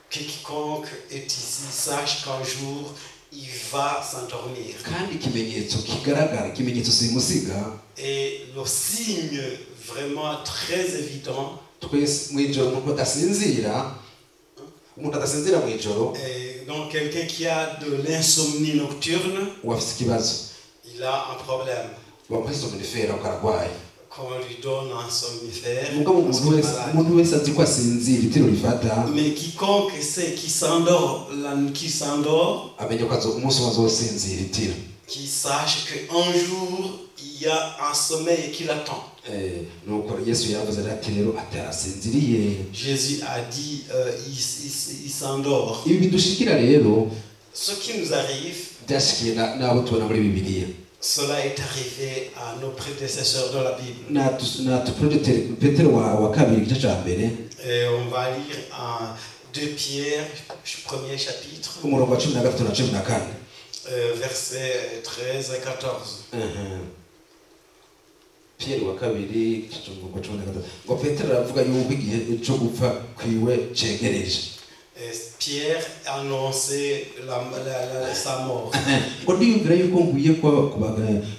Quiconque est ici sache qu'un jour il va s'endormir. Et le signe vraiment très évident, donc quelqu'un qui a de l'insomnie nocturne, il a un problème. Qu'on lui donne un somnifère. Mais quiconque sait qui s'endort, qui sache qu'un jour il y a un sommeil qui l'attend. Jésus a dit il s'endort. Ce qui nous arrive, cela est arrivé à nos prédécesseurs dans la Bible. Petero wa kabiri igice cya mbere Et on va lire en 2 Pierre, premier chapitre, umurongo wa 13 na 14. versets 13 et 14. Pierre wa kabiri igice cy'umurongo wa 13 ngo Petero aravuga yuko igihe cyo gupfa kwiwe cegereje. Pierre annonçait sa mort. ngo ndiyumvira yuko nkwiye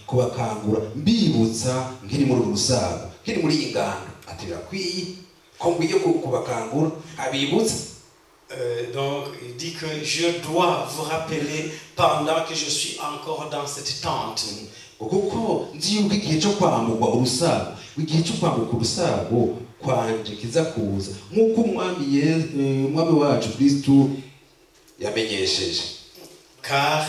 kubakangura mbibutsa nkiri muri uru rusago nkiri muri iyi ngando ati birakwiye ko nkwiye kubakangura abibutsa. Donc il dit que je dois vous rappeler pendant que je suis encore dans cette tente. kuko nzi yuko igihe cyo kwamburwa urusago igihe cyo kwambuka urusago kwanje kiza kuza nk'uko umwami wacu Kristo yamenyesheje. Car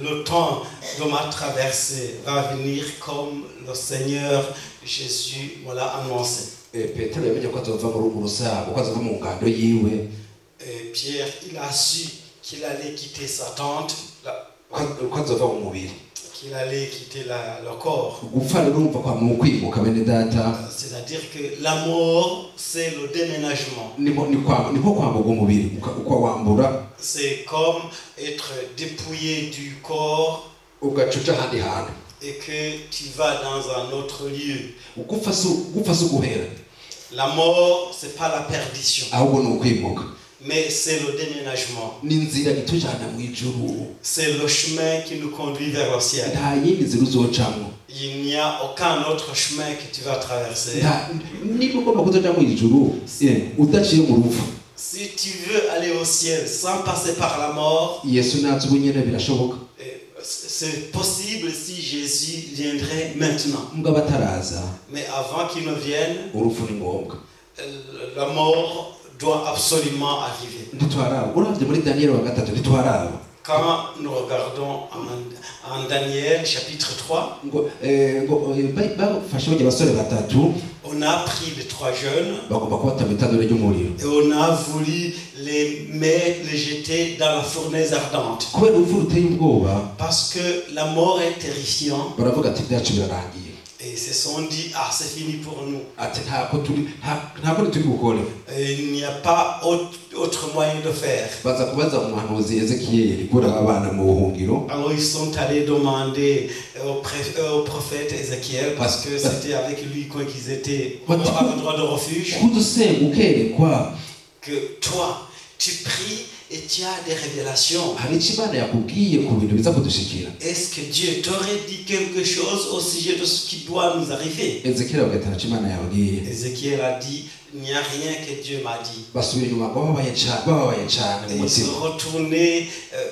le temps de ma traversée va venir comme le Seigneur Jésus me l'a annoncé. Petero yamenye ko azova muri uru rusago ko azova mu ngando yiwe. Pierre, il a su qu'il allait quitter sa tente, ko azova mu mubiri, qu'il allait quitter le corps. gupfa rero urumva kwa mu kwimuka bene data. C'est-à-dire que la mort, c'est le déménagement. niko kwamburwa umubiri uko wambura. C'est comme être dépouillé du corps ugacuca ahandi hantu et que tu vas dans un autre lieu. gupfa si uguhera. La mort, c'est pas la perdition, ahubwo ni ukwimuka, mais c'est le déménagement. ni inzira itujana mu ijuru, C'est le chemin qui nous conduit vers le ciel. nta yindi nzira uzocamwo. Il n'y a aucun autre chemin que tu vas traverser. niba ugomba kuzoja mu ijuru udaciye mu rupfu. Si tu veux aller au ciel sans passer par la mort, yesu natse ubu nyene birashoboka. c'est possible si Jésus viendrait maintenant. mugabo ataraza Mais avant qu'il ne vienne, urupfu ni ngombwa. la mort doit absolument arriver. ntitwaraba uravye muri Daniel wa gatatu ntitwaraba. Quand nous regardons en Daniel chapitre 3, bafashe bajya abasore batatu on a pris les 3 jeunes bagomba kubatama itanura ry'umuriro et on a voulu les jeter dans la fournaise ardente. kubera urupfu ruteye ubwoba. Parce que la mort est terrifiante. baravuga ati ibyacu birarangiye. Et ils se sont dit, ah, c'est fini pour nous. ati ntabwo turi bukore. Il n'y a pas autre moyen de faire. baza kubaza umuhanuzi Ezekiyeli kura abana mu buhungiro. Alors ils sont allés demander au prophète Ézéchiel, parce que c'était avec lui qu'ils étaient à l'endroit de refuge, kudusenga ukerekwa que toi, tu pries et tu as des révélations. hari icyo Imana yakubwiye ku bintu biza kudushikira. Est-ce que Dieu t'aurait dit quelque chose au sujet de ce qui doit nous arriver? Ezekiyeli agatara icyo Imana yabwiye. Ézéchiel a dit, il n'y a rien que Dieu m'a dit. basubira inyuma bababaye cyane mu Et ils se mutima. retournaient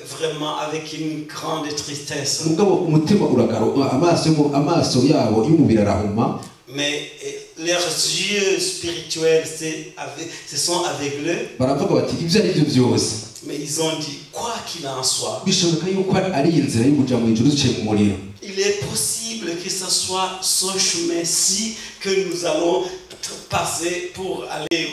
vraiment avec une grande tristesse. mugabo umutima uragaruka, amaso yabo y'umubiri arahuma. Mais leurs yeux spirituels se sont aveuglés. baravuga bati ibyo ari byo byose Mais ils ont dit, quoi qu'il en soit, bishoboka yuko ari inzira yo kuja mu ijuru duciye mu muriro. il est possible que ce soit ce chemin-ci que nous allons passer pour aller,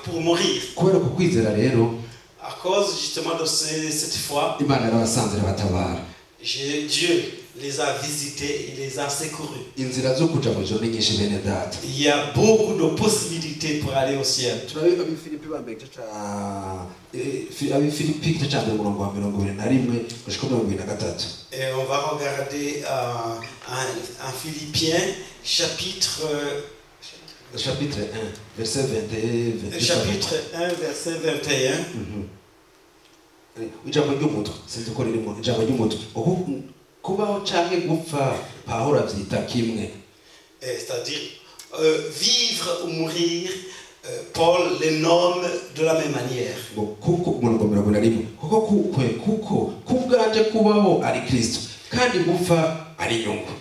pour mourir. kubera ko kwizera rero À cause justement de cette foi, Imana yarabasanze irabatabara. Dieu les a visités, il les a secourus. inzira zo kuja mu ijuru ni nyinshi bene data. Il y a beaucoup de possibilités pour aller au ciel. turabe abifilipi bambaye igice ca abifilipi igice ca mbere umurongo wa 21 gushika 23. Et on va regarder en Philippiens chapitre 1 verset 21. chapitre 1 verset 21. ijambo ry'umutwe sinzi ko ririmo ijambo ry'umutwe kubaho canke gupfa Pawulo avyita kimwe. C'est-à-dire vivre ou mourir, Paul les nomme de la même manière. kuko umurongo 21 kuko kubwanje kubaho ari Kristo kandi gupfa ari inyungu.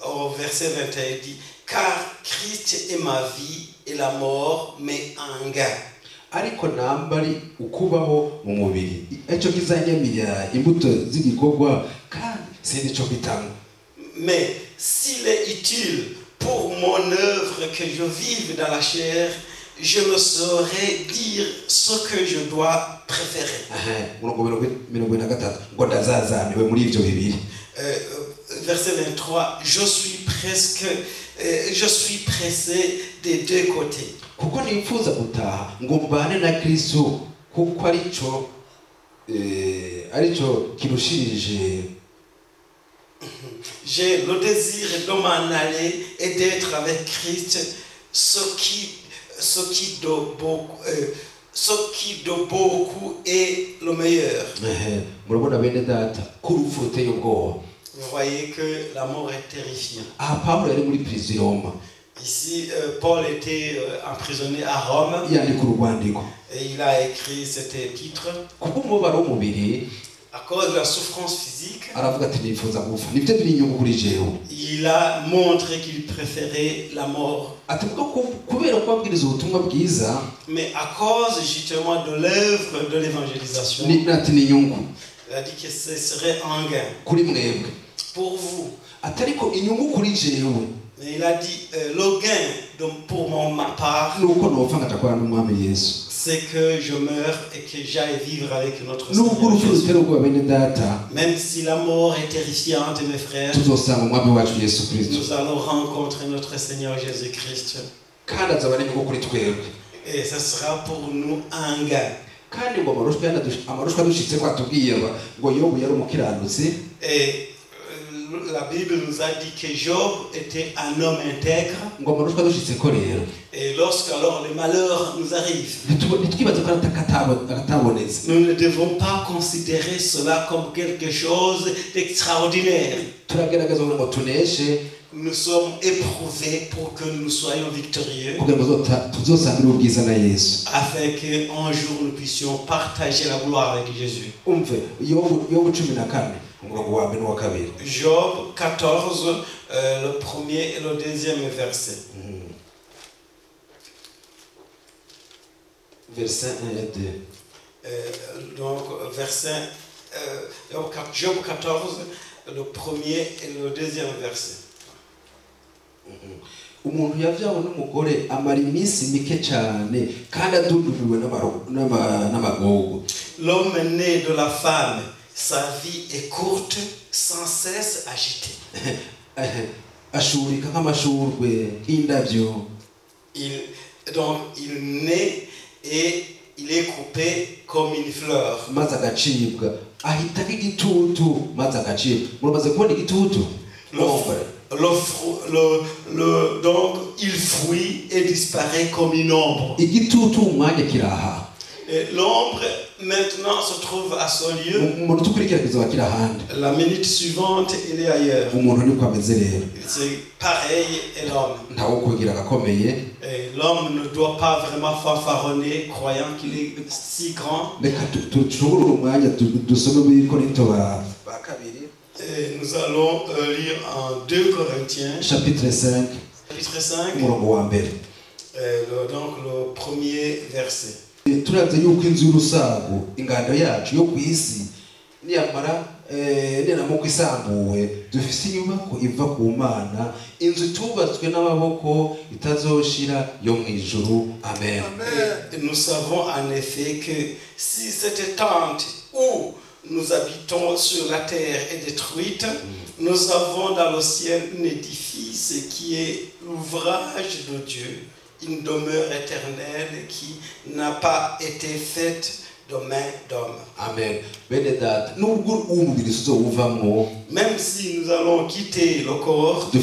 Au verset 21 il dit, car Christ est ma vie et la mort m'est un gain. ariko nambari ukubaho mu mubiri icyo kizanyamira imbuto z'igikorwa kandi sindi cyo bitanga. Mais s'il est utile pour mon œuvre que je vive dans la chair, je ne saurais dire ce que je dois préférer. murongo 23 ngo ndazazaniwe muri ivyo bibiri. verset 23, je suis pressé des deux côtés. kuko nifuza gutaha ngo mbane na Kristo kuko arico kirushirije. J'ai le désir de m'en aller et d'être avec Christ, ce qui de beaucoup est le meilleur. Murabona bene data ko urupfu ruteye ubwoba. Vous voyez que la mort est terrifiante. Pawulo yari muri prison i Roma. Ici, Paul était emprisonné à Rome. Yandika urwandiko. Et il a écrit cet épître. Kuko umubabaro w'umubiri, à cause de la souffrance physique, aravuga ati nifuza gupfa. Nibyo biri inyungu kuri jewe. Il a montré qu'il préférait la mort. Ati kubera ko abwiriza ubutumwa bwiza, mais à cause justement de l'œuvre de l'évangélisation, ati ni inyungu. Il a dit que ce serait un gain kuri mwebwe. pour vous. Atariko inyungu kuri jewe. Mais il a dit le gain pour ma part, nuko nopfa ngatakwara n'umwami Yesu. C'est que je meurs et que j'aille vivre avec notre Seigneur Jésus. Même si la mort est terrifiante, mes frères, nous allons rencontrer notre Seigneur Jésus-Christ. Et ce sera pour nous un gain. Et la Bible nous a dit que Job était un homme intègre. Et lorsque alors les malheurs nous arrivent, nous ne devons pas considérer cela comme quelque chose d'extraordinaire. Nous sommes éprouvés pour que nous soyons victorieux, afin qu'un jour nous puissions partager la gloire avec Jésus. Job 14, le premier et le deuxième verset. Verset 1 et 2. Donc, verset Job 14, le premier et le deuxième verset. Umuntu yavyawe n'umugore amara iminsi mike cyane kandi aduduriwe n'amagogo. L'homme né de la femme, sa vie est courte, sans cesse agitée. Ashurika nk'amashurwe indavyo. Donc il naît et il est coupé comme une fleur. Maze agacibwa ahita nk'igitutu maze agacibwa. Murabaze kubona igitutu? Donc il fuit et disparaît comme une ombre. Igitutu umwanya kiraha. Et l'ombre maintenant se trouve à son lieu. La minute suivante, il est ailleurs. C'est pareil et l'homme. Et l'homme ne doit pas vraiment fanfaronner, croyant qu'il est si grand. Et nous allons lire en 2 Corinthiens. Chapitre 5. Chapitre 5. Donc le premier verset. Turaze yuko inzu y'urusago ingando yacu yo ku isi niyamara neramuko isambuwe dufise inyubako iva ku Mana, inzu itubatswe n'amaboko itazoshira yo mu ijuru. Amen. Nous savons en effet que si cette tente où nous habitons sur la terre est détruite, nous avons dans le ciel un édifice qui est l'ouvrage de Dieu, une demeure éternelle qui n'a pas été faite de main d'homme. Amen. Même si nous allons quitter le corps, il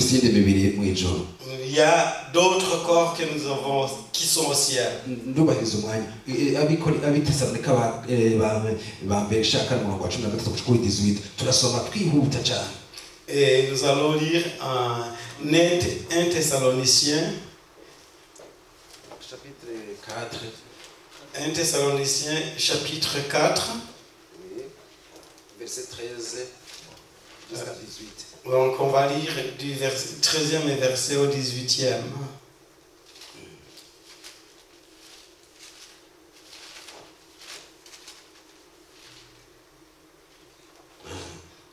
y a d'autres corps que nous avons qui sont au ciel. Et nous allons lire en 1 Thessaloniciens. Chapitre 4. 1 Thessaloniciens, chapitre 4. Verset 13 jusqu'à 18. Donc on va lire du 13e verset au 18e.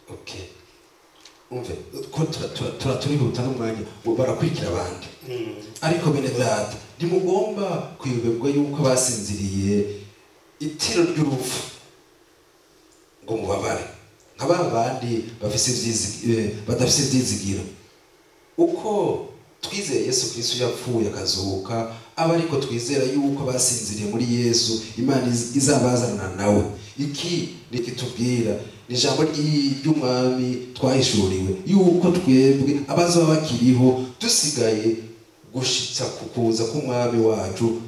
Ok. Turihuta n'umwanya barakurikira abandi, ariko bene data ntimugomba kwiyoberwa yuko basinziriye itiro ry'urupfu ngo mubabare nk'aba bandi badafise ivyizigiro. Uko twizeye Yesu Kristo yapfuye akazuka, aba ariko twizera yuko basinziriye muri Yesu, Imana izabazana nawe. Iki nikitubwira ni ijambo ry'umwami twahishuriwe yuko twebwe abazoba bakiriho dusigaye gushitsa kukuza k'umwami wacu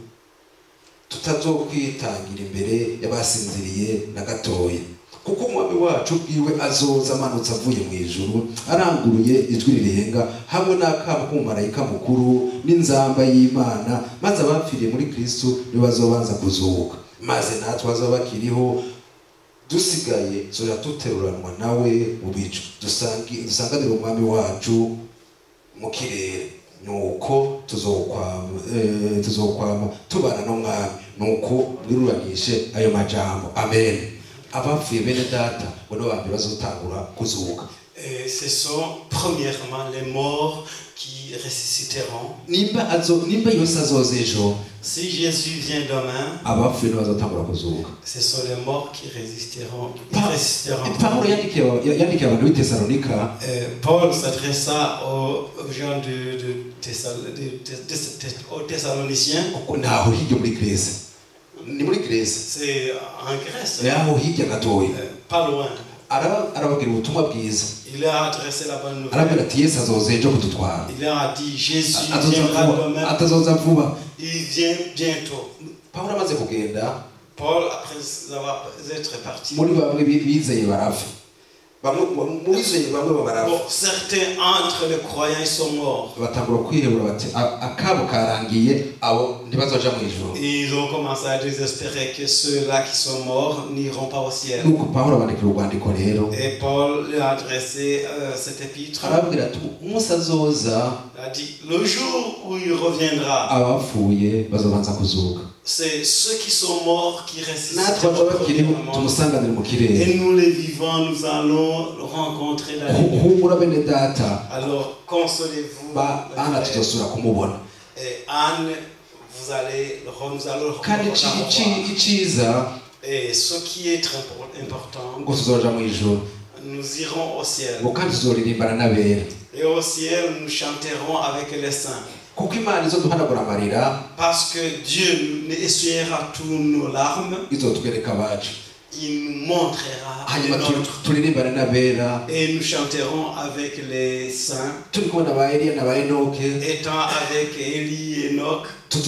tutazokwitangira imbere y'abasinziriye na gatoya, kuko umwami wacu bwiwe azoza amanutse avuye mu ijuru aranguruye ijwi rirenga hamwe n'akamo k'umumarayika mukuru n'inzamba y'Imana, maze abapfiriye muri Kristo nibo bazobanza kuzuka, maze natwe bazoba bakiriho dusigaye tuja duteruranwa nawe mu bicu dusanganire umwami wacu mu kirere. Nuko tuzokwama tubana n'umwami. Nuko mwiruranishe ayo majambo. Amen. Abapfuye bene data ngo no bambere bazotangura kuzuka. Ce sont premièrement les morts qui ressusciteront. Si Jésus vient demain, ce sont les morts qui résisteront. Paul s'adressa aux gens aux Thessaloniciens. C'est en Grèce. Pas loin. Il a adressé la bonne nouvelle. Il a dit Jésus viendra demain. Il vient bientôt. Paul, après avoir été parti, certains entre les croyants ils sont morts. Ils ont commencé à désespérer que ceux-là qui sont morts n'iront pas au ciel. Et Paul lui a adressé cet épître. Il a dit le jour où il reviendra, c'est ceux qui sont morts qui ressusciteront. Et nous les vivants, nous allons rencontrer la lumière. Alors consolez-vous. Et Anne, nous allons le rencontrer. Et ce qui est très important, nous irons au ciel. Et au ciel, nous chanterons avec les saints. Parce que Dieu essuiera tous nos larmes. Il nous montrera les nôtres. Et nous chanterons avec les saints. Étant avec Élie et Enoch. Nous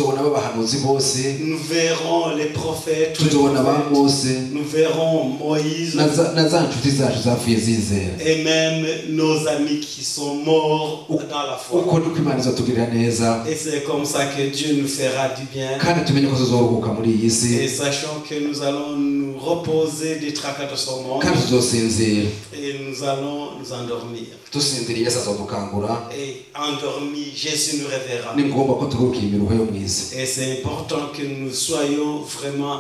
verrons les prophètes. Nous verrons Moïse. Et même nos amis qui sont morts dans la foi. Et c'est comme ça que Dieu nous fera du bien. Et sachant que nous allons nous reposer des tracas de ce monde. Et nous allons nous endormir. Et endormi, Jésus nous réveillera. Et c'est important que nous soyons vraiment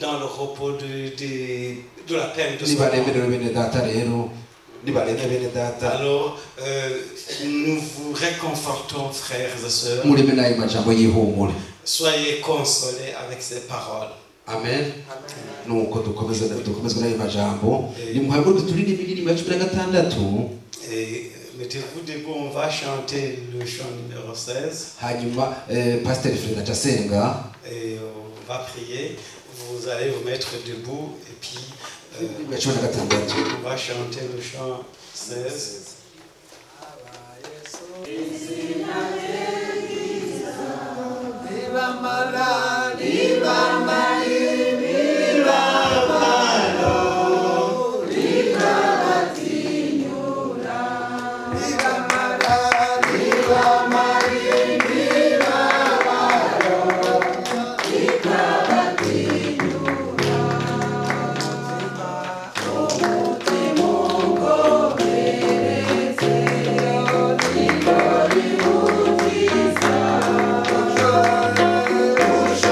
dans le repos de la peine de ce monde. Alors, nous vous réconfortons, frères et sœurs. Soyez consolés avec ces paroles. Amen. Et mettez-vous debout, on va chanter le chant numéro 16. Et on va prier. Vous allez vous mettre debout et puis on va chanter le chant 16. Show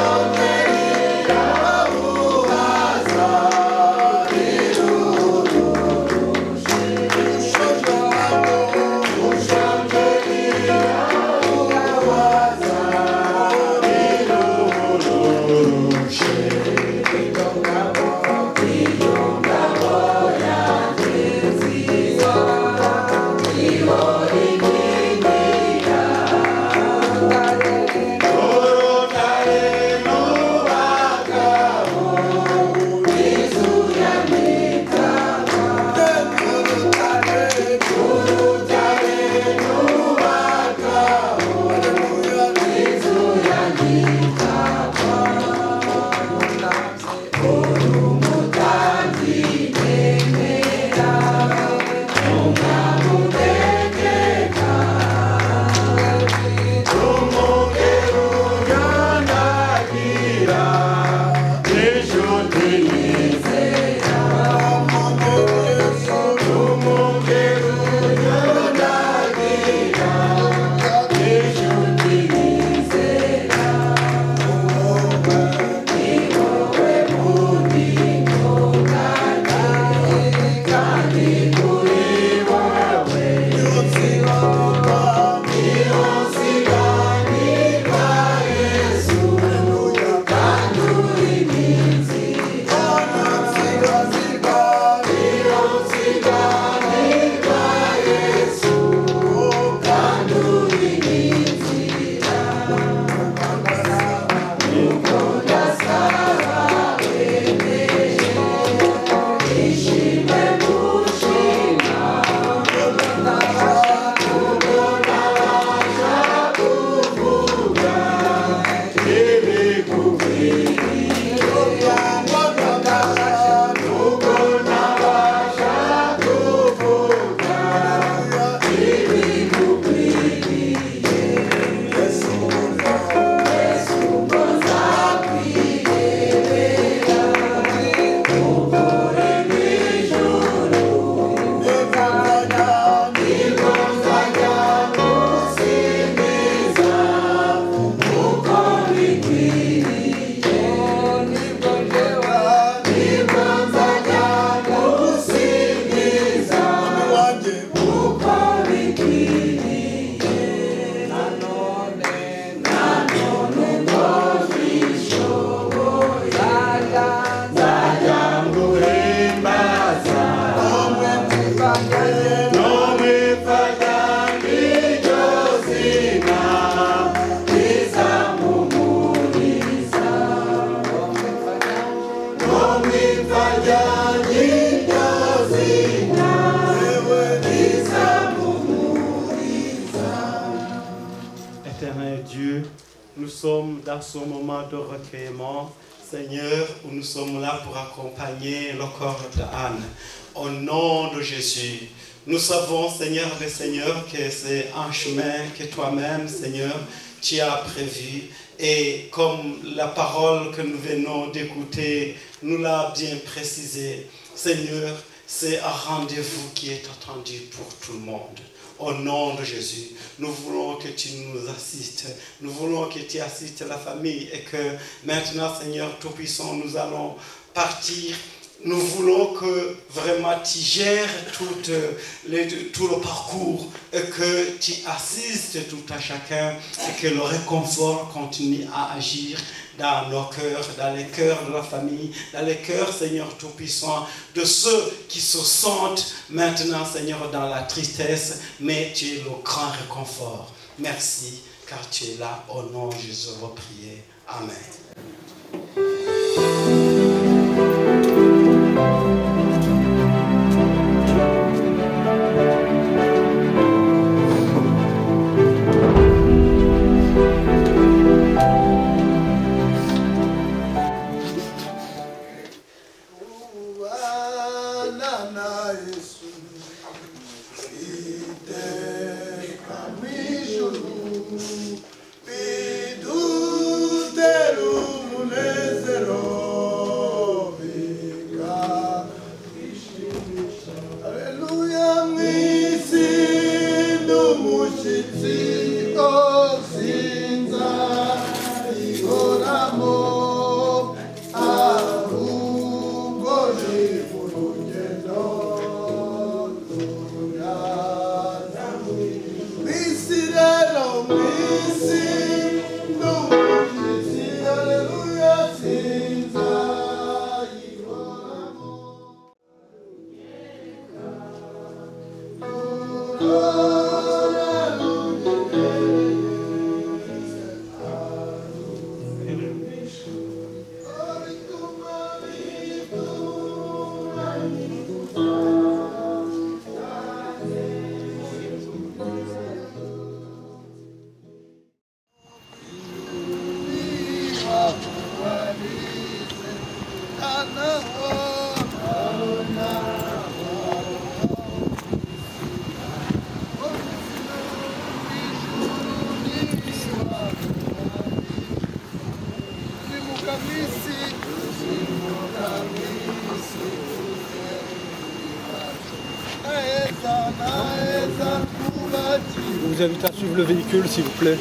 dans ce moment de recueillement, Seigneur, où nous sommes là pour accompagner le corps d'Anne. Au nom de Jésus, nous savons, Seigneur des Seigneurs, que c'est un chemin que toi-même, Seigneur, tu as prévu. Et comme la parole que nous venons d'écouter nous l'a bien précisé, Seigneur, c'est un rendez-vous qui est attendu pour tout le monde. Au nom de Jésus, nous voulons que tu nous assistes. Nous voulons que tu assistes la famille et que maintenant, Seigneur Tout-Puissant, nous allons partir. Nous voulons que vraiment tu gères tout le parcours et que tu assistes tout à chacun et que le réconfort continue à agir dans nos cœurs, dans les cœurs de la famille, dans les cœurs, Seigneur Tout-Puissant, de ceux qui se sentent maintenant, Seigneur, dans la tristesse, mais tu es le grand réconfort. Merci, car tu es là. Au nom de Jésus, on va prier. Amen. Je vous invite à suivre le véhicule, s'il vous plaît.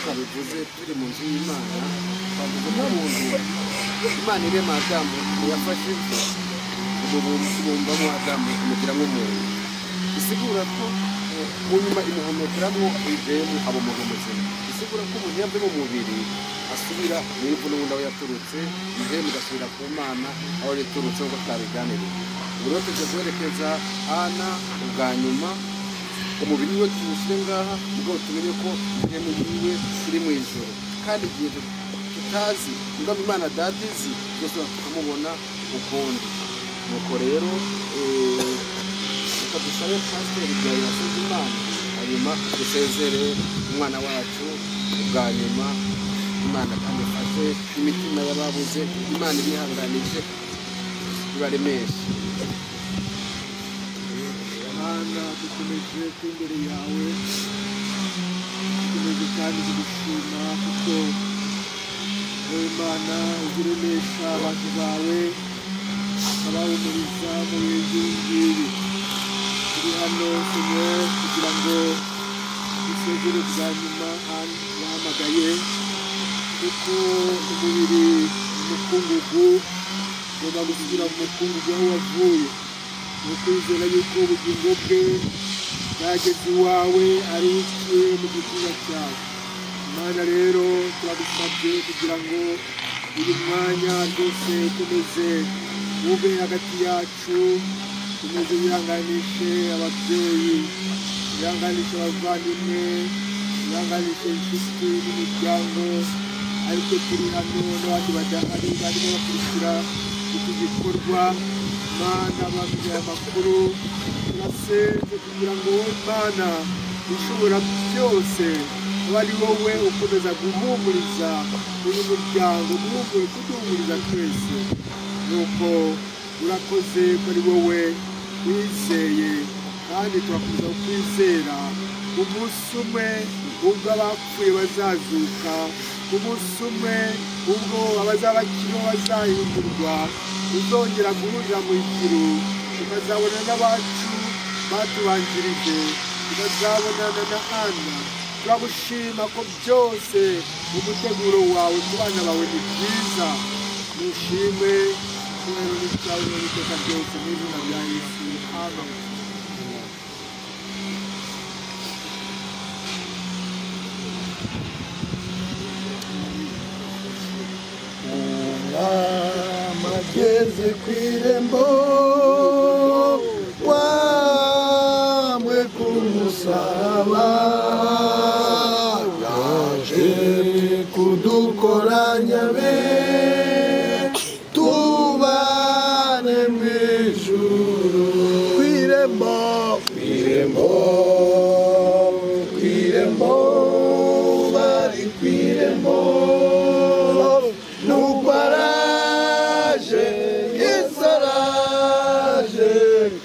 twabivuze turi mu nzu y'Imana twavuze nk'umuntu Imana irema Adamu yafashe umubumbamo Adamu imugira nk'umuntu bisigura ko mu nyuma imuhomekeramo ivemo abo muntu muzima bisigura ko umuntu yambaye mu mubiri asubira mu ivu n'ubundi aho yaturutse ivemo igasubira ku Mana aho yaturutse ngo twabiganiriye ubu rero tujya guherekeza Ana ubwa nyuma umubiri we tuwushyire ngaha mugabo tumenye ko ihema yiwe iri mu ijoro kandi igihe tutazi mugabo Imana dadizi byose tukamubona ukundi nuko rero reka dusabe pasiteri bya yasoze Imana hanyuma dusezere umwana wacu ubwa nyuma Imana kandi ifashe imitima y'ababuze Imana ibihanganije ibaremeshe Mana dukomeje imbere yawe dukomeje kandi kugushima kuko wowe Mana uziremesha abantu bawe abahumuriza mu bihe ngibi turi hano kumwe kugira ngo dusezere bwa nyuma bahamagaye kuko umubiri umukungugu ugomba gusubira mu mukungugu aho wavuye ukwizera yuko ubugingo bwe bwageze iwawe ari iki mu gituza cyawe Imana rero turagusabye kugira ngo uyu mwanya rwose ukomeze ube hagati yacu ukomeze wihanganishe ababyeyi wihanganishe abavandimwe wihanganishe inshuti n'imiryango ariko turi hano n'abandi badahari barimo bakurikira iki gikorwa Mana bamenye amakuru turasenze kugira ngo wowe Mana ushobora byose aba ari wowe ukomeza guhumuriza uyu muryango kuduhumuriza twese nuko urakoze ko ari wowe wizeye kandi turakomeza kwizera umunsi umwe ubwo abapfuye bazazuka umunsi umwe ubwo abazaba bakiriho bazahindurwa uzongera guhurira mu ijuru tukazabona n'abacu batubanjirije tukazabonana na Ana turagushima ko byose umuteguro wawe ku bana bawe ni byiza nushime kubera n'icyawe n'iteka byose mu izina rya Yesu amen mageze ku irembo wamwe ku musaraba yaje kudukoranya be tubane mwe ijuru kw'irembo kw'irembo kw'irembo bari kw'irembo nuko araje Yesu araje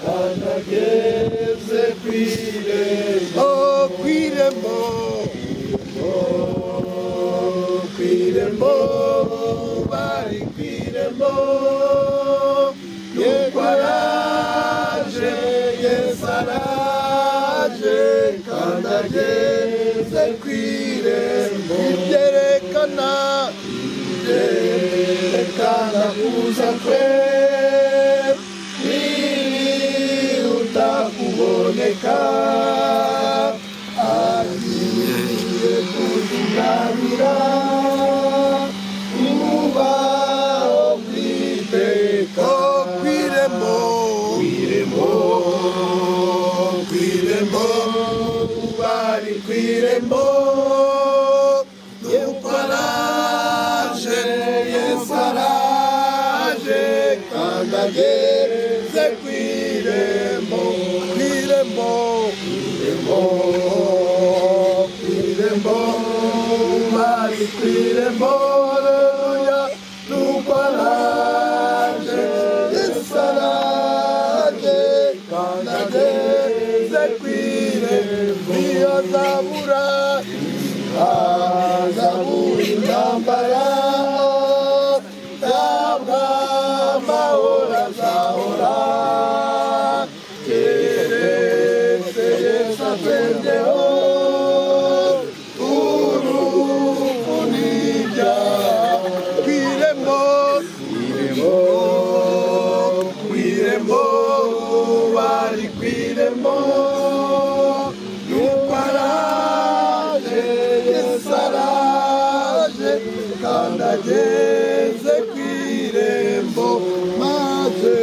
kandi ageze kw'irembo kw'irembo kw'irembo bari kw'irembo nuko araje Yesu araje kandi ageze kw'irembo ibyerekana kuza kwe niruta kuboneka agiye kutugarura ubaho kw'iteka kw'irembo kw'irembo kw'irembo bari kw'irembo nuko araje Yesu araje kandi ageze kw'irembo kw'irembo kw'irembo kw'irembo bari kw'irembo haleluya nuko araje Yesu araje kandi ageze kw'irembo ntiyazabura azabura intambara ntabwo amahoro azahora keretse Yesu azendeho urupfu n'ibyaha kw'irembo kw'irembo kw'irembo bari kw'irembo nuko araje Yesu araje kandi ageze kw'irembo maze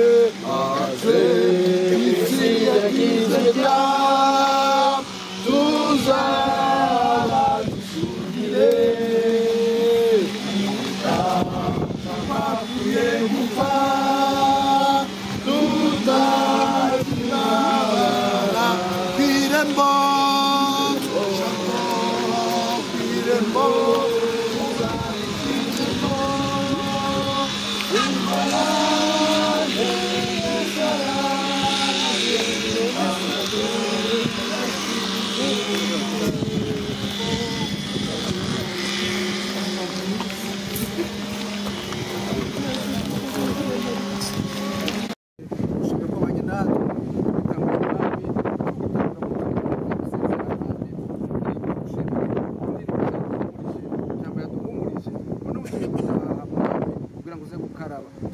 isi yagize byaha tuzaba dusugire twapfuye gupfa tutazimara kw'irembo kw'irembo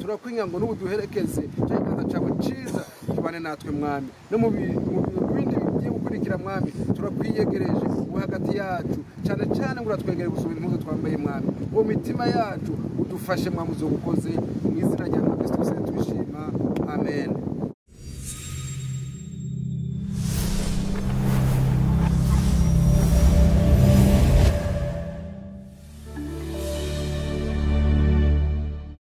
turakwinga ngo n'ubu duherekeze cya kibanza cyawe cyiza tubane natwe mwami no mu bindi bigiye gukurikira mwami turakwiyegereje ubu hagati yacu cyane ngo uratwegere gusubira impuzu twambaye mwami uwo mitima yacu udufashe mwami uzo gukoze